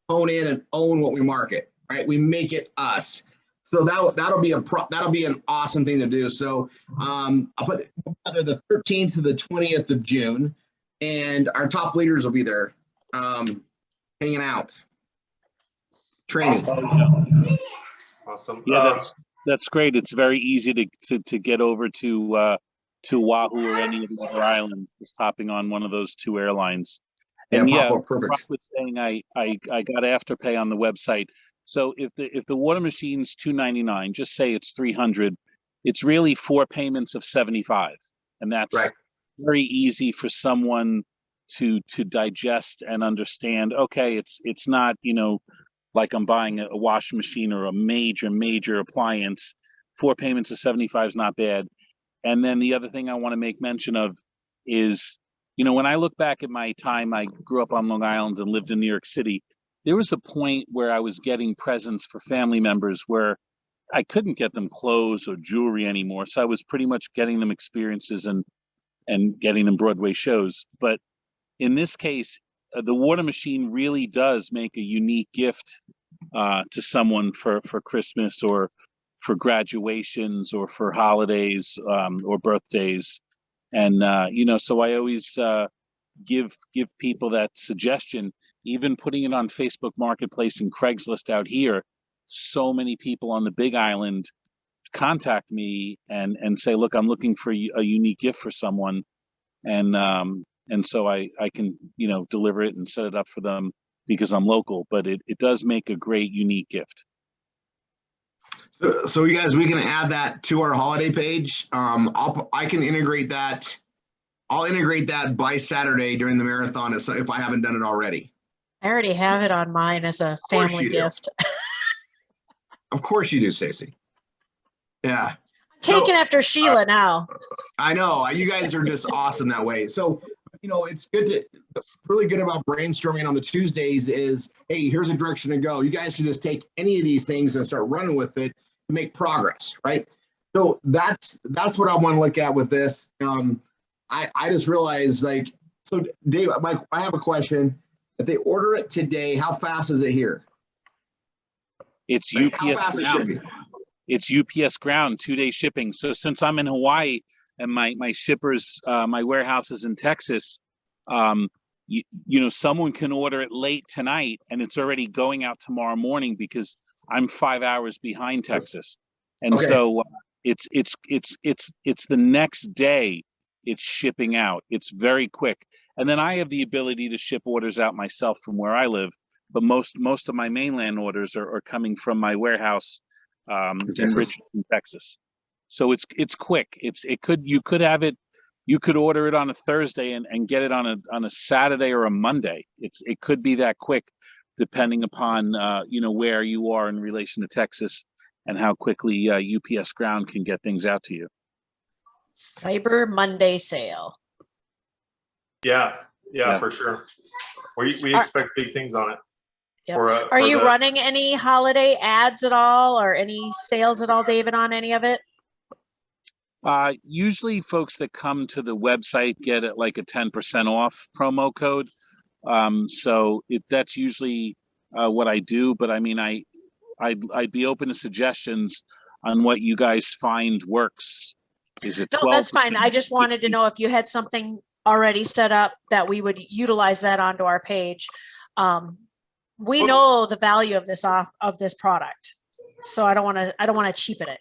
hone in and own what we market, right? We make it us. So that'll be an awesome thing to do. So I'll put either the 13th to the 20th of June, and our top leaders will be there, hanging out, training. Awesome. Yeah, that's great. It's very easy to get over to Oahu or any of the other islands, just hopping on one of those two airlines. And perfect. Brock was saying I got Afterpay on the website. So if the water machine's $299, just say it's $300, it's really 4 payments of $75, and that's right. Very easy for someone to digest and understand. Okay, it's not like I'm buying a washing machine or a major appliance. 4 payments of $75 is not bad. And then the other thing I want to make mention of is, when I look back at my time, I grew up on Long Island and lived in New York City. There was a point where I was getting presents for family members where I couldn't get them clothes or jewelry anymore. So I was pretty much getting them experiences and getting them Broadway shows. But in this case, the water machine really does make a unique gift to someone for Christmas or for graduations or for holidays or birthdays. And, so I always give people that suggestion, even putting it on Facebook Marketplace and Craigslist out here. So many people on the Big Island contact me and say, look, I'm looking for a unique gift for someone. And so I can, deliver it and set it up for them because I'm local, but it does make a great, unique gift. So you guys, we can add that to our holiday page. I can integrate that. I'll integrate that by Saturday during the marathon if I haven't done it already. I already have it on mine as a family gift. Of course you do, Stacey. Yeah. Taking after Sheila now. I know. You guys are just awesome that way. So, it's really good about brainstorming on the Tuesdays is, hey, here's a direction to go. You guys should just take any of these things and start running with it to make progress, right? So that's what I want to look at with this. I just realized, so Dave, Mike, I have a question. If they order it today, how fast is it here? It's UPS how fast is shipping? It's UPS ground, 2-day shipping. So since I'm in Hawaii and my shippers, my warehouse is in Texas, someone can order it late tonight and it's already going out tomorrow morning because I'm 5 hours behind Texas. And so it's the next day it's shipping out. It's very quick. And then I have the ability to ship orders out myself from where I live, but most of my mainland orders are coming from my warehouse in Richmond, Texas. So it's quick. You could order it on a Thursday and get it on a Saturday or a Monday. It could be that quick. depending upon, where you are in relation to Texas and how quickly UPS Ground can get things out to you. Cyber Monday sale. Yeah, Yeah. for sure. We expect big things on it. Yep. Are you running any holiday ads at all, or any sales at all, David, on any of it? Usually folks that come to the website get it like a 10% off promo code. That's usually what I do, but I mean, I'd be open to suggestions on what you guys find works. Is it 12? No, that's fine. I just wanted to know if you had something already set up that we would utilize that onto our page. We know the value of this product, so I don't want to cheapen it.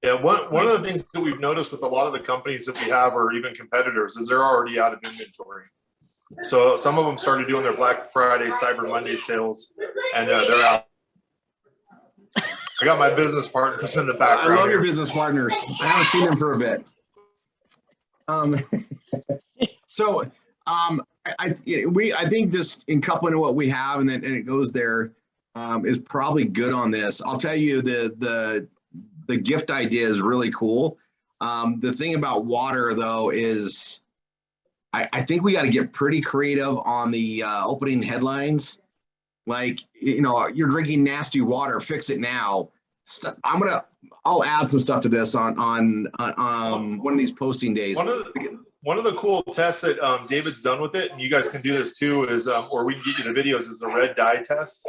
Yeah, one of the things that we've noticed with a lot of the companies that we have, or even competitors, is they're already out of inventory. So some of them started doing their Black Friday, Cyber Monday sales, and they're out. I got my business partners in the background. I love your business partners. I haven't seen them for a bit. I think just in coupling to what we have, and it goes there, is probably good on this. I'll tell you, the gift idea is really cool. The thing about water though is I think we got to get pretty creative on the opening headlines. Like, you're drinking nasty water, fix it now. I'll add some stuff to this on one of these posting days. One of the cool tests that David's done with it, and you guys can do this too, is or we can get you the videos, is the red dye test.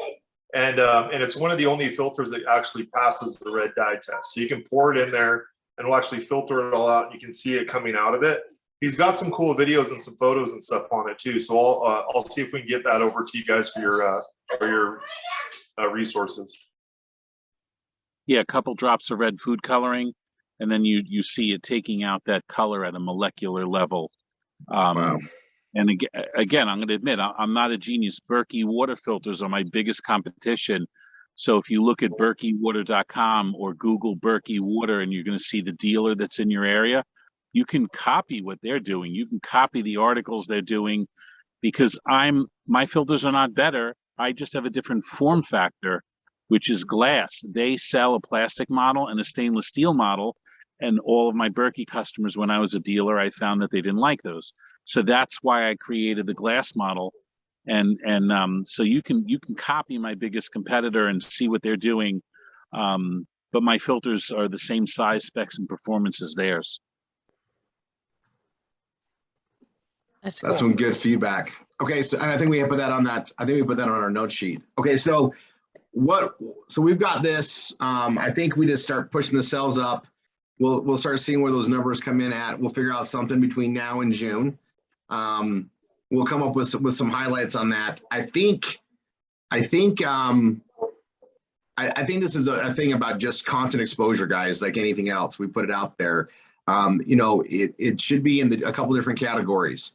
And it's one of the only filters that actually passes the red dye test. So you can pour it in there and we'll actually filter it all out, and you can see it coming out of it. He's got some cool videos and some photos and stuff on it too. So I'll see if we can get that over to you guys for your resources. Yeah, a couple drops of red food coloring, and then you see it taking out that color at a molecular level. Wow. And again, I'm going to admit, I'm not a genius. Berkey water filters are my biggest competition. So if you look at berkeywater.com or Google Berkey water, and you're going to see the dealer that's in your area, you can copy what they're doing. You can copy the articles they're doing, because my filters are not better. I just have a different form factor, which is glass. They sell a plastic model and a stainless steel model. And all of my Berkey customers, when I was a dealer, I found that they didn't like those. So that's why I created the glass model. And so you can copy my biggest competitor and see what they're doing. But my filters are the same size, specs, and performance as theirs. That's cool. Some good feedback. Okay, so and I think we put that on our note sheet. Okay, so we've got this. I think we just start pushing the cells up. We'll start seeing where those numbers come in at. We'll figure out something between now and June. We'll come up with some highlights on that. I think this is a thing about just constant exposure, guys. Like anything else, we put it out there. It should be in a couple different categories.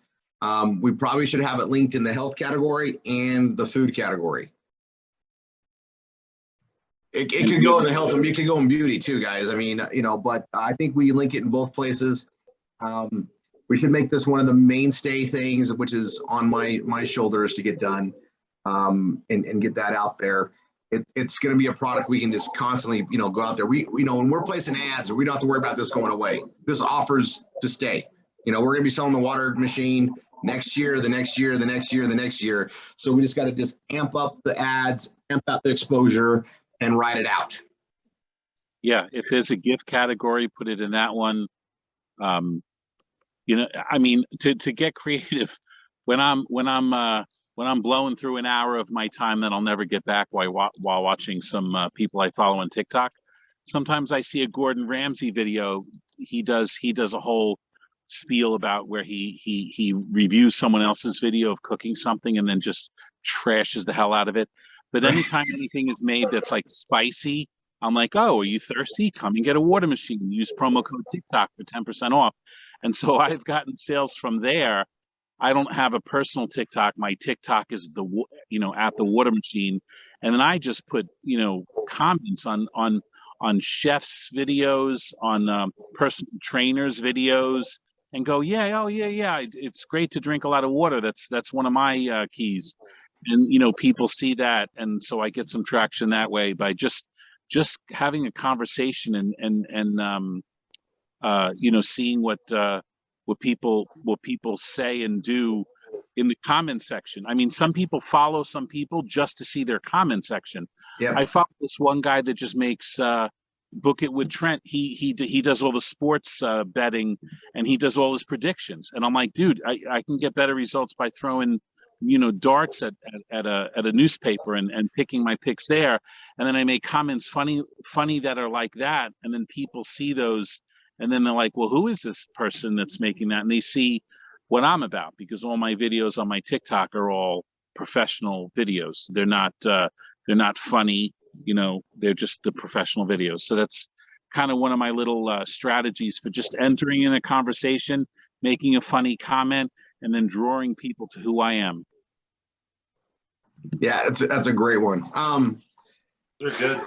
We probably should have it linked in the health category and the food category. It could go in the health, and it could go in beauty too, guys. I mean, but I think we link it in both places. We should make this one of the mainstay things, which is on my shoulders to get done, and get that out there. It's going to be a product we can just constantly, go out there. We when we're placing ads, we don't have to worry about this going away. This offers to stay. We're going to be selling the water machine next year, the next year, the next year, the next year. So we just got to just amp up the ads, amp up the exposure, and ride it out. Yeah, if there's a gift category, put it in that one. I mean, to get creative, when I'm blowing through an hour of my time that I'll never get back while watching some people I follow on TikTok, sometimes I see a Gordon Ramsay video. He does a whole spiel about where he reviews someone else's video of cooking something and then just trashes the hell out of it. But anytime anything is made that's like spicy, I'm like, oh, are you thirsty? Come and get a water machine. Use promo code TikTok for 10% off. And so I've gotten sales from there. I don't have a personal TikTok. My TikTok is at the water machine. And then I just put, comments on chefs videos, on personal trainers videos, and go, yeah, it's great to drink a lot of water. That's one of my keys. And, you know, people see that. And so I get some traction that way by just having a conversation and you know, seeing what people say and do in the comment section. I mean, some people follow some people just to see their comment section. Yeah. I follow this one guy that just makes Book It with Trent. He does all the sports betting, and he does all his predictions. And I'm like, dude, I can get better results by throwing, you know, darts at a newspaper and picking my picks there. And then I make comments funny that are like that, and then people see those, and then they're like, well, who is this person that's making that? And they see what I'm about, because all my videos on my TikTok are all professional videos. They're not funny, you know, they're just the professional videos. So that's kind of one of my little strategies for just entering in a conversation, making a funny comment, and then drawing people to who I am. Yeah, that's a great one. They're good.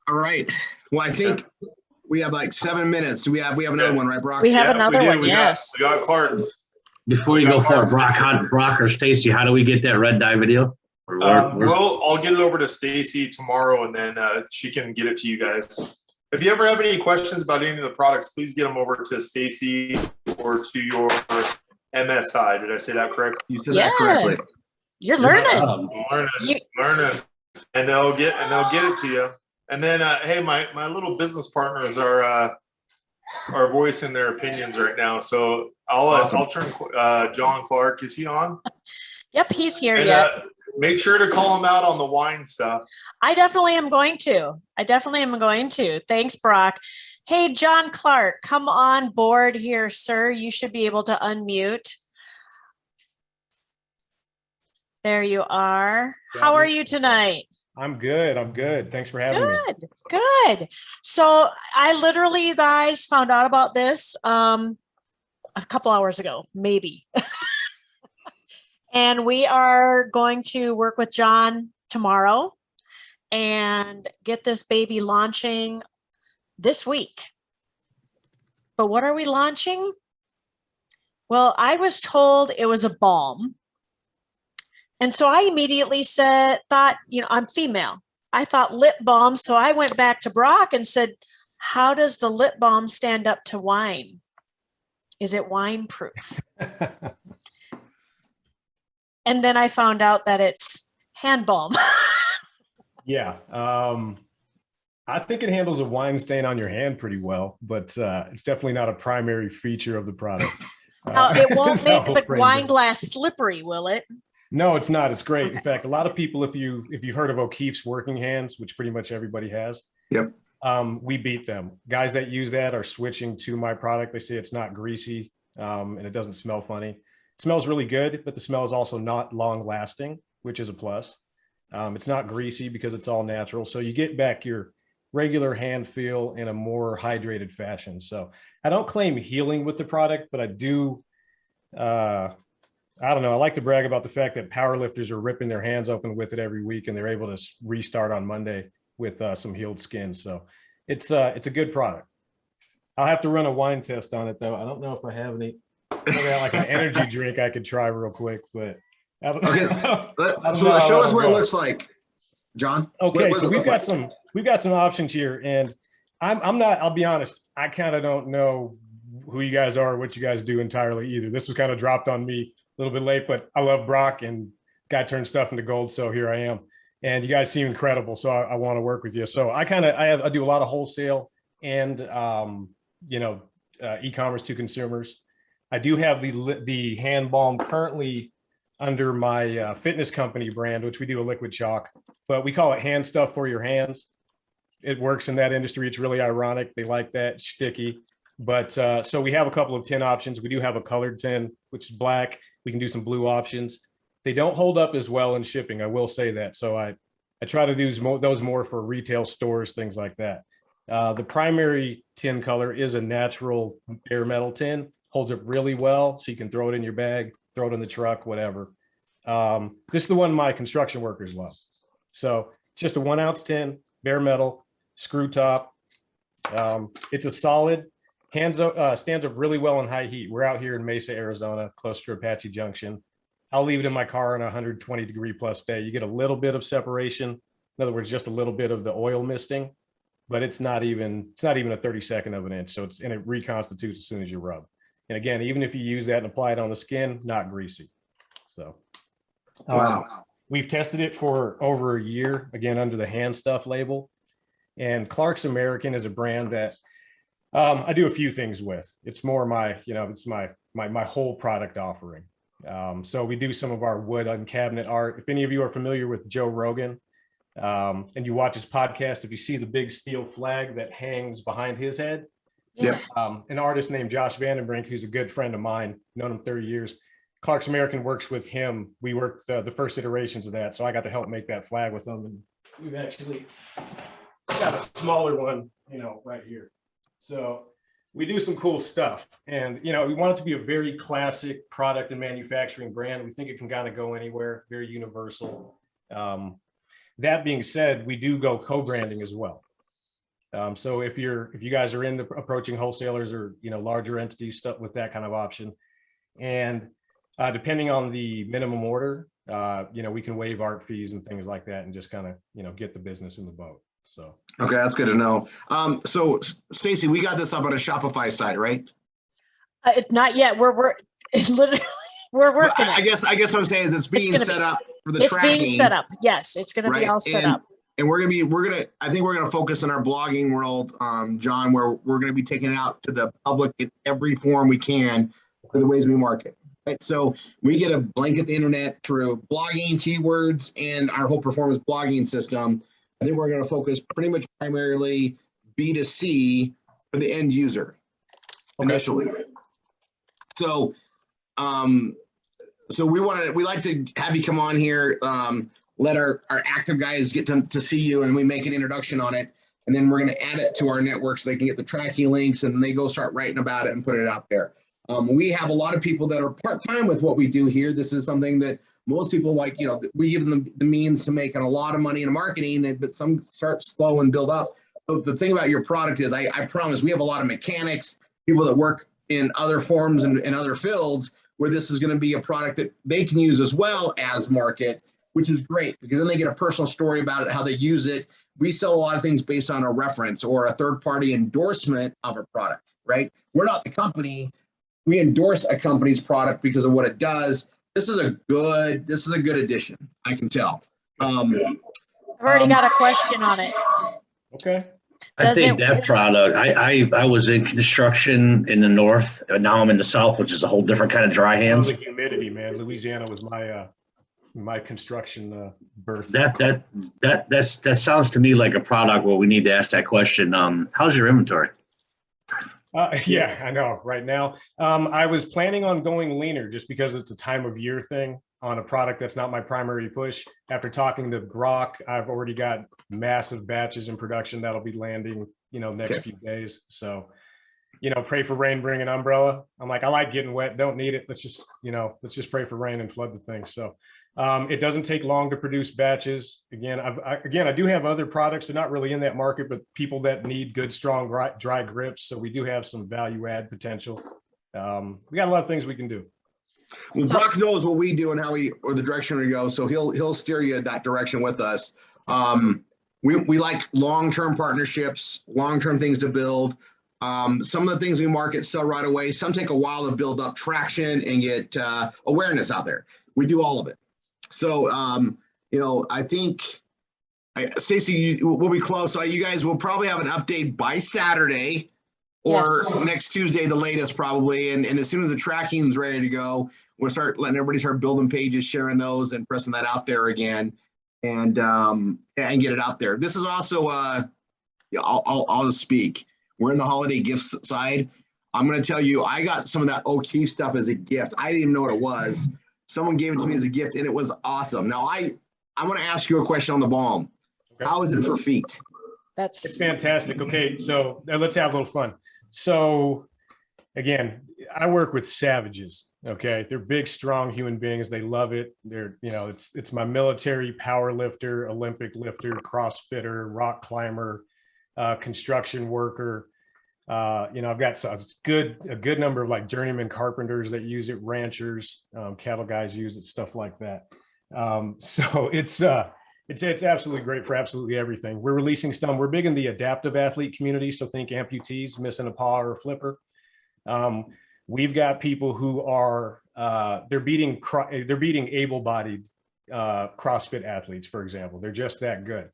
All right. Well, I think we have like 7 minutes. We have another one, right, Brock? We have Yeah, another we do. one, We yes. got Clark's. Before you go forward, Brock or Stacy, how do we get that red dye video? I'll get it over to Stacy tomorrow, and then she can get it to you guys. If you ever have any questions about any of the products, please get them over to Stacy or to your MSI. Did I say that correct? You said that correctly. You're learning. Learning, and they'll get it to you. And then, hey, my little business partners are voicing their opinions right now. So I'll turn John Clark. Is he on? Yep, he's here And, yet. Make sure to call him out on the wine stuff. I definitely am going to. Thanks, Brock. Hey, John Clark, come on board here, sir. You should be able to unmute. There you are. How are you tonight? I'm good. Thanks for having me. Good. So I literally, you guys, found out about this a couple hours ago, maybe. And we are going to work with John tomorrow and get this baby launching this week. But what are we launching? Well, I was told it was a balm. And so I immediately thought, you know, I'm female. I thought lip balm. So I went back to Brock and said, how does the lip balm stand up to wine? Is it wine proof? And then I found out that it's hand balm. Yeah. I think it handles a wine stain on your hand pretty well, but it's definitely not a primary feature of the product. It won't make the wine glass slippery, will it? No, it's not. It's great. In fact, a lot of people, if you've heard of O'Keeffe's working hands, which pretty much everybody has, Yep. We beat them. Guys that use that are switching to my product. They say it's not greasy and it doesn't smell funny. It smells really good, but the smell is also not long lasting, which is a plus. It's not greasy because it's all natural. So you get back your regular hand feel in a more hydrated fashion. So I don't claim healing with the product, but I do, I don't know. I like to brag about the fact that powerlifters are ripping their hands open with it every week, and they're able to restart on Monday with some healed skin. So it's a good product. I'll have to run a wine test on it though. I don't know if I have any. I got like an energy drink I could try real quick, but I don't know. So show us what it looks like, John. Okay, so we've got some options here, and I'm not. I'll be honest. I kind of don't know who you guys are, what you guys do entirely either. This was kind of dropped on me a little bit late, but I love Brock, and guy turned stuff into gold, so here I am. And you guys seem incredible, so I want to work with you. So I do a lot of wholesale and e-commerce to consumers. I do have the hand balm currently under my fitness company brand, which we do a liquid chalk, but we call it hand stuff for your hands. It works in that industry. It's really ironic. They like that, sticky. But so we have a couple of tin options. We do have a colored tin, which is black. We can do some blue options. They don't hold up as well in shipping, I will say that. So I try to do those more for retail stores, things like that. The primary tin color is a natural bare metal tin. Holds up really well, so you can throw it in your bag, throw it in the truck, whatever. This is the one my construction workers love. So just a 1 ounce tin, bare metal, screw top. It's a solid, stands up really well in high heat. We're out here in Mesa, Arizona, close to Apache Junction. I'll leave it in my car on a 120-degree+ day. You get a little bit of separation. In other words, just a little bit of the oil misting, but it's not even a 32nd of an inch. So and it reconstitutes as soon as you rub. And again, even if you use that and apply it on the skin, not greasy. So Wow. we've tested it for over a year, again, under the Hand Stuff label. And Clark's American is a brand that I do a few things with. It's more my, it's my whole product offering. So we do some of our wood and cabinet art. If any of you are familiar with Joe Rogan, and you watch his podcast, if you see the big steel flag that hangs behind his head, Yeah. An artist named Josh Vandenbrink, who's a good friend of mine, known him 30 years. Clark's American works with him. We worked the first iterations of that. So I got to help make that flag with him. And we've actually got a smaller one, right here. So we do some cool stuff. And, we want it to be a very classic product and manufacturing brand. We think it can kind of go anywhere, very universal. That being said, we do go co-branding as well. So if you guys are into approaching wholesalers or larger entities, stuff with that kind of option, and depending on the minimum order, we can waive art fees and things like that, and just kind of get the business in the boat. So Okay, that's good to know. So Stacy, we got this up on a Shopify site, right? It's not yet. It's literally we're Well, working. I guess what I'm saying is it's being set up for the It's tracking. being set up. Yes, it's going to be all set up. And I think we're gonna focus on our blogging world, John, where we're gonna be taking it out to the public in every form we can for the ways we market. Right, so we get a blanket the internet through blogging, keywords, and our whole performance blogging system. I think we're gonna focus pretty much primarily B2C for the end user initially. So, we like to have you come on here. Let our active guys get to see you, and we make an introduction on it, and then we're going to add it to our network so they can get the tracking links, and they go start writing about it and put it out there. We have a lot of people that are part-time with what we do here. This is something that most people like, we give them the means to make a lot of money in marketing, but some start slow and build up. So the thing about your product is I promise we have a lot of mechanics, people that work in other forms and other fields where this is going to be a product that they can use as well as market, which is great because then they get a personal story about it, how they use it. We sell a lot of things based on a reference or a third-party endorsement of a product, right? We're not the company. We endorse a company's product because of what it does. This is a good addition, I can tell. I've already got a question on it. Okay. I think that product, I was in construction in the north, and now I'm in the south, which is a whole different kind of dry hands. The humidity, man. Louisiana was my construction birth. That sounds to me like a product where we need to ask that question. How's your inventory? Yeah, I know. Right now, I was planning on going leaner just because it's a time of year thing on a product that's not my primary push. After talking to Brock, I've already got massive batches in production that'll be landing, next few days. So, pray for rain, bring an umbrella. I'm like, I like getting wet, don't need it. Let's just pray for rain and flood the thing. So it doesn't take long to produce batches. Again, I do have other products. They're not really in that market, but people that need good, strong, dry grips. So we do have some value add potential. We got a lot of things we can do. Well, Brock knows what we do and or the direction we go, so he'll steer you in that direction with us. We like long-term partnerships, long-term things to build. Some of the things we market sell right away. Some take a while to build up traction and get awareness out there. We do all of it. So, I think, Stacey, we'll be close. So you guys will probably have an update by Saturday or next Tuesday, the latest probably. And as soon as the tracking is ready to go, we'll start letting everybody start building pages, sharing those and pressing that out there again and get it out there. This is also, I'll just speak. We're in the holiday gifts side. I'm going to tell you, I got some of that O'Keefe stuff as a gift. I didn't even know what it was. Someone gave it to me as a gift and it was awesome. Now I want to ask you a question on the balm. Okay. How is it for feet? It's fantastic. Okay, so let's have a little fun. So again, I work with savages. Okay, they're big, strong human beings. They love it. They're, it's my military power lifter, Olympic lifter, CrossFitter, rock climber, construction worker. I've got a good number of like journeyman carpenters that use it, ranchers, cattle guys use it, stuff like that. So it's absolutely great for absolutely everything. We're releasing some. We're big in the adaptive athlete community, so think amputees missing a paw or a flipper. We've got people who are they're beating able-bodied CrossFit athletes, for example. They're just that good,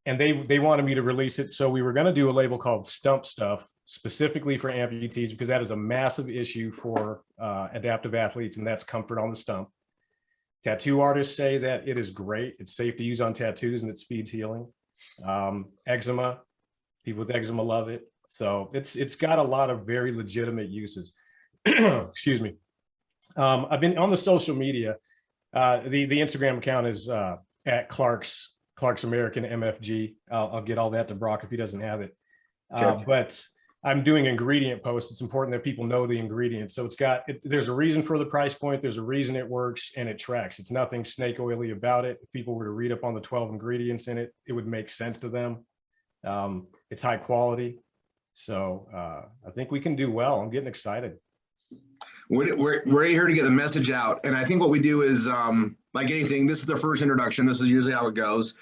and they wanted me to release it. So we were going to do a label called Stump Stuff specifically for amputees, because that is a massive issue for adaptive athletes, and that's comfort on the stump. Tattoo artists say that it is great. It's safe to use on tattoos and it speeds healing. Eczema, people with eczema love it. So it's got a lot of very legitimate uses. Excuse me. I've been on the social media. The Instagram account is at Clark's American MFG. I'll get all that to Brock if he doesn't have it. Sure. But I'm doing ingredient posts. It's important that people know the ingredients. So there's a reason for the price point. There's a reason it works, and it tracks. It's nothing snake oily about it. If people were to read up on the 12 ingredients in it, it would make sense to them. It's high quality. So I think we can do well. I'm getting excited. We're here to get the message out. And I think what we do is, like anything, this is the first introduction. This is usually how it goes.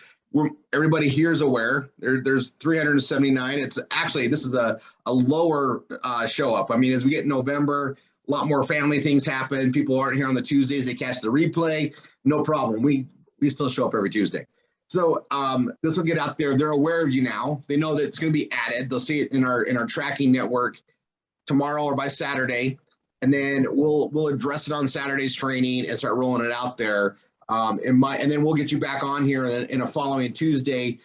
Everybody here is aware. There's 379. It's actually, this is a lower show up. I mean, as we get in November, a lot more family things happen. People aren't here on the Tuesdays. They catch the replay. No problem. We still show up every Tuesday. So this will get out there. They're aware of you now. They know that it's going to be added. They'll see it in our tracking network tomorrow or by Saturday. And then we'll address it on Saturday's training and start rolling it out there. And then we'll get you back on here in a following Tuesday,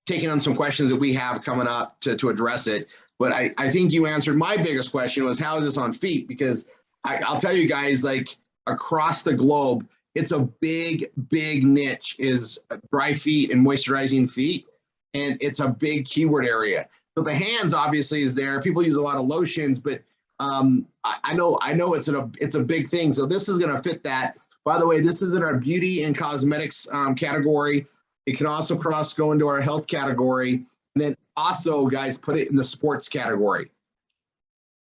taking on some questions that we have coming up to address it. But I think you answered my biggest question was, how is this on feet? Because I'll tell you guys, like across the globe, it's a big niche is dry feet and moisturizing feet. And it's a big keyword area. So the hands obviously is there. People use a lot of lotions, but I know it's a big thing. So this is going to fit that. By the way, this is in our beauty and cosmetics category. It can also go into our health category. And then also, guys, put it in the sports category,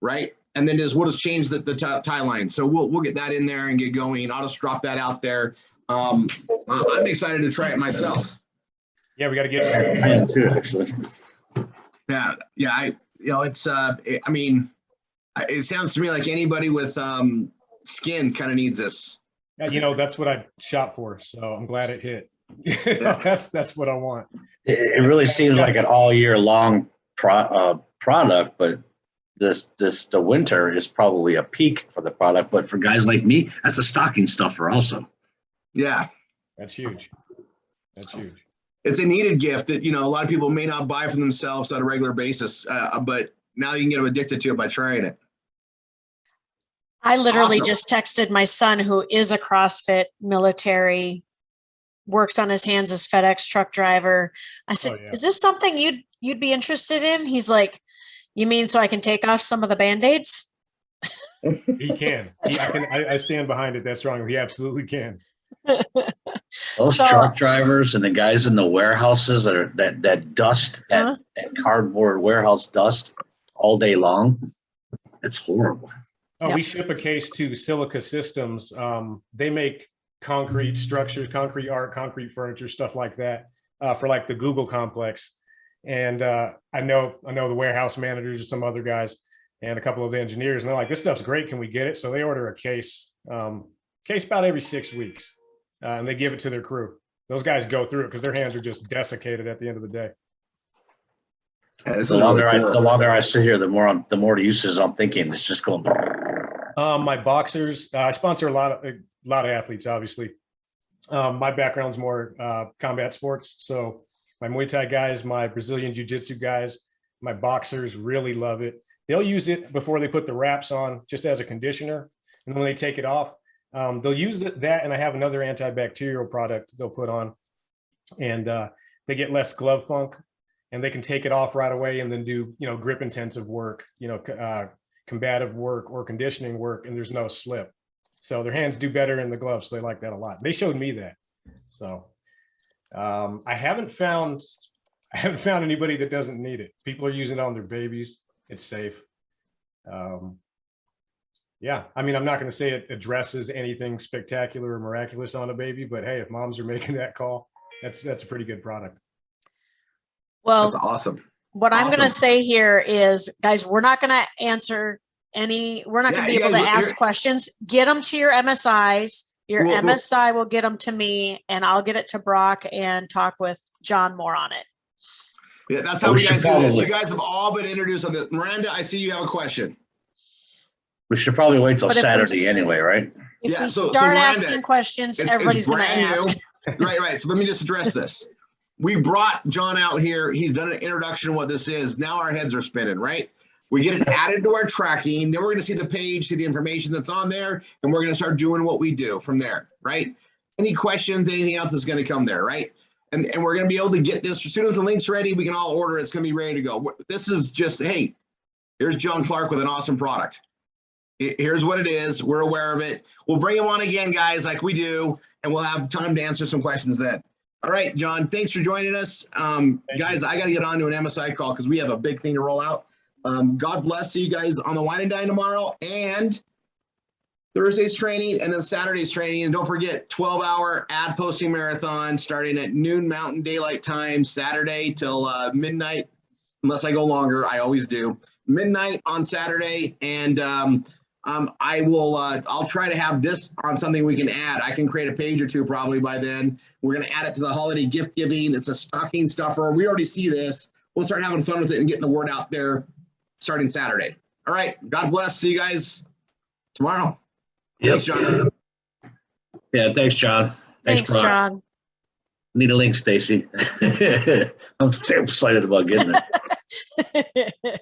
right? And then we'll just change the tie line. So we'll get that in there and get going. I'll just drop that out there. I'm excited to try it myself. Yeah, we got to get. I am too, actually. Yeah. It's. I mean, it sounds to me like anybody with skin kind of needs this. Yeah, that's what I shop for. So I'm glad it hit. That's what I want. It really seems like an all year long product, but the winter is probably a peak for the product. But for guys like me, that's a stocking stuffer also. Yeah, that's huge. That's huge. It's a needed gift that a lot of people may not buy for themselves on a regular basis, but now you can get them addicted to it by trying it. I literally Awesome. just texted my son, who is a CrossFit military, works on his hands as FedEx truck driver. I said, Is this something you'd be interested in? He's like, you mean so I can take off some of the Band-Aids? He can. I stand behind it. That's wrong. He absolutely can. Those truck drivers and the guys in the warehouses that dust, that cardboard warehouse dust all day long. It's horrible. Oh, we ship a case to Silica Systems. They make concrete structures, concrete art, concrete furniture, stuff like that for like the Google complex. And I know the warehouse managers or some other guys and a couple of the engineers, and they're like, this stuff's great. Can we get it? So they order a case about every 6 weeks, and they give it to their crew. Those guys go through it because their hands are just desiccated at the end of the day. Yeah, the longer I sit here, the more uses I'm thinking. It's just going. My boxers, I sponsor a lot of athletes, obviously. My background's more combat sports. So my Muay Thai guys, my Brazilian Jiu-Jitsu guys, my boxers really love it. They'll use it before they put the wraps on just as a conditioner. And when they take it off, they'll use that. And I have another antibacterial product they'll put on, and they get less glove funk, and they can take it off right away and then do, grip intensive work, combative work or conditioning work, and there's no slip. So their hands do better in the gloves. So they like that a lot. They showed me that. So I haven't found anybody that doesn't need it. People are using it on their babies. It's safe. Yeah, I mean, I'm not going to say it addresses anything spectacular or miraculous on a baby, but hey, if moms are making that call, that's a pretty good product. Well, That's awesome. what I'm going Awesome. to say here is, guys, we're not going to answer we're not going to be able to ask questions. Get them to your MSIs. Your MSI will get them to me, and I'll get it to Brock and talk with John more on it. Yeah, that's how we guys do this. You guys have all been introduced on this. Miranda, I see you have a question. We should probably wait till Saturday anyway, right? If we start asking questions, everybody's going to ask. Right. So let me just address this. We brought John out here. He's done an introduction of what this is. Now our heads are spinning, right? We get it added to our tracking. Then we're going to see the page, see the information that's on there, and we're going to start doing what we do from there, right? Any questions, anything else is going to come there, right? And we're going to be able to get this. As soon as the link's ready, we can all order it. It's going to be ready to go. This is just, hey, here's John Clark with an awesome product. Here's what it is. We're aware of it. We'll bring him on again, guys, like we do, and we'll have time to answer some questions then. All right, John, thanks for joining us. Guys, I got to get on to an MSI call because we have a big thing to roll out. God bless. See you guys on the Wine and Dine tomorrow and Thursday's training and then Saturday's training. And don't forget 12-hour ad posting marathon starting at noon Mountain Daylight Time, Saturday till midnight, unless I go longer. I always do. Midnight on Saturday. And I'll try to have this on something we can add. I can create a page or two probably by then. We're going to add it to the holiday gift giving. It's a stocking stuffer. We already see this. We'll start having fun with it and getting the word out there starting Saturday. All right. God bless. See you guys tomorrow. Yep. Thanks, John. Yeah, thanks, John. Thanks, John. Need a link, Stacy. I'm so excited about getting it.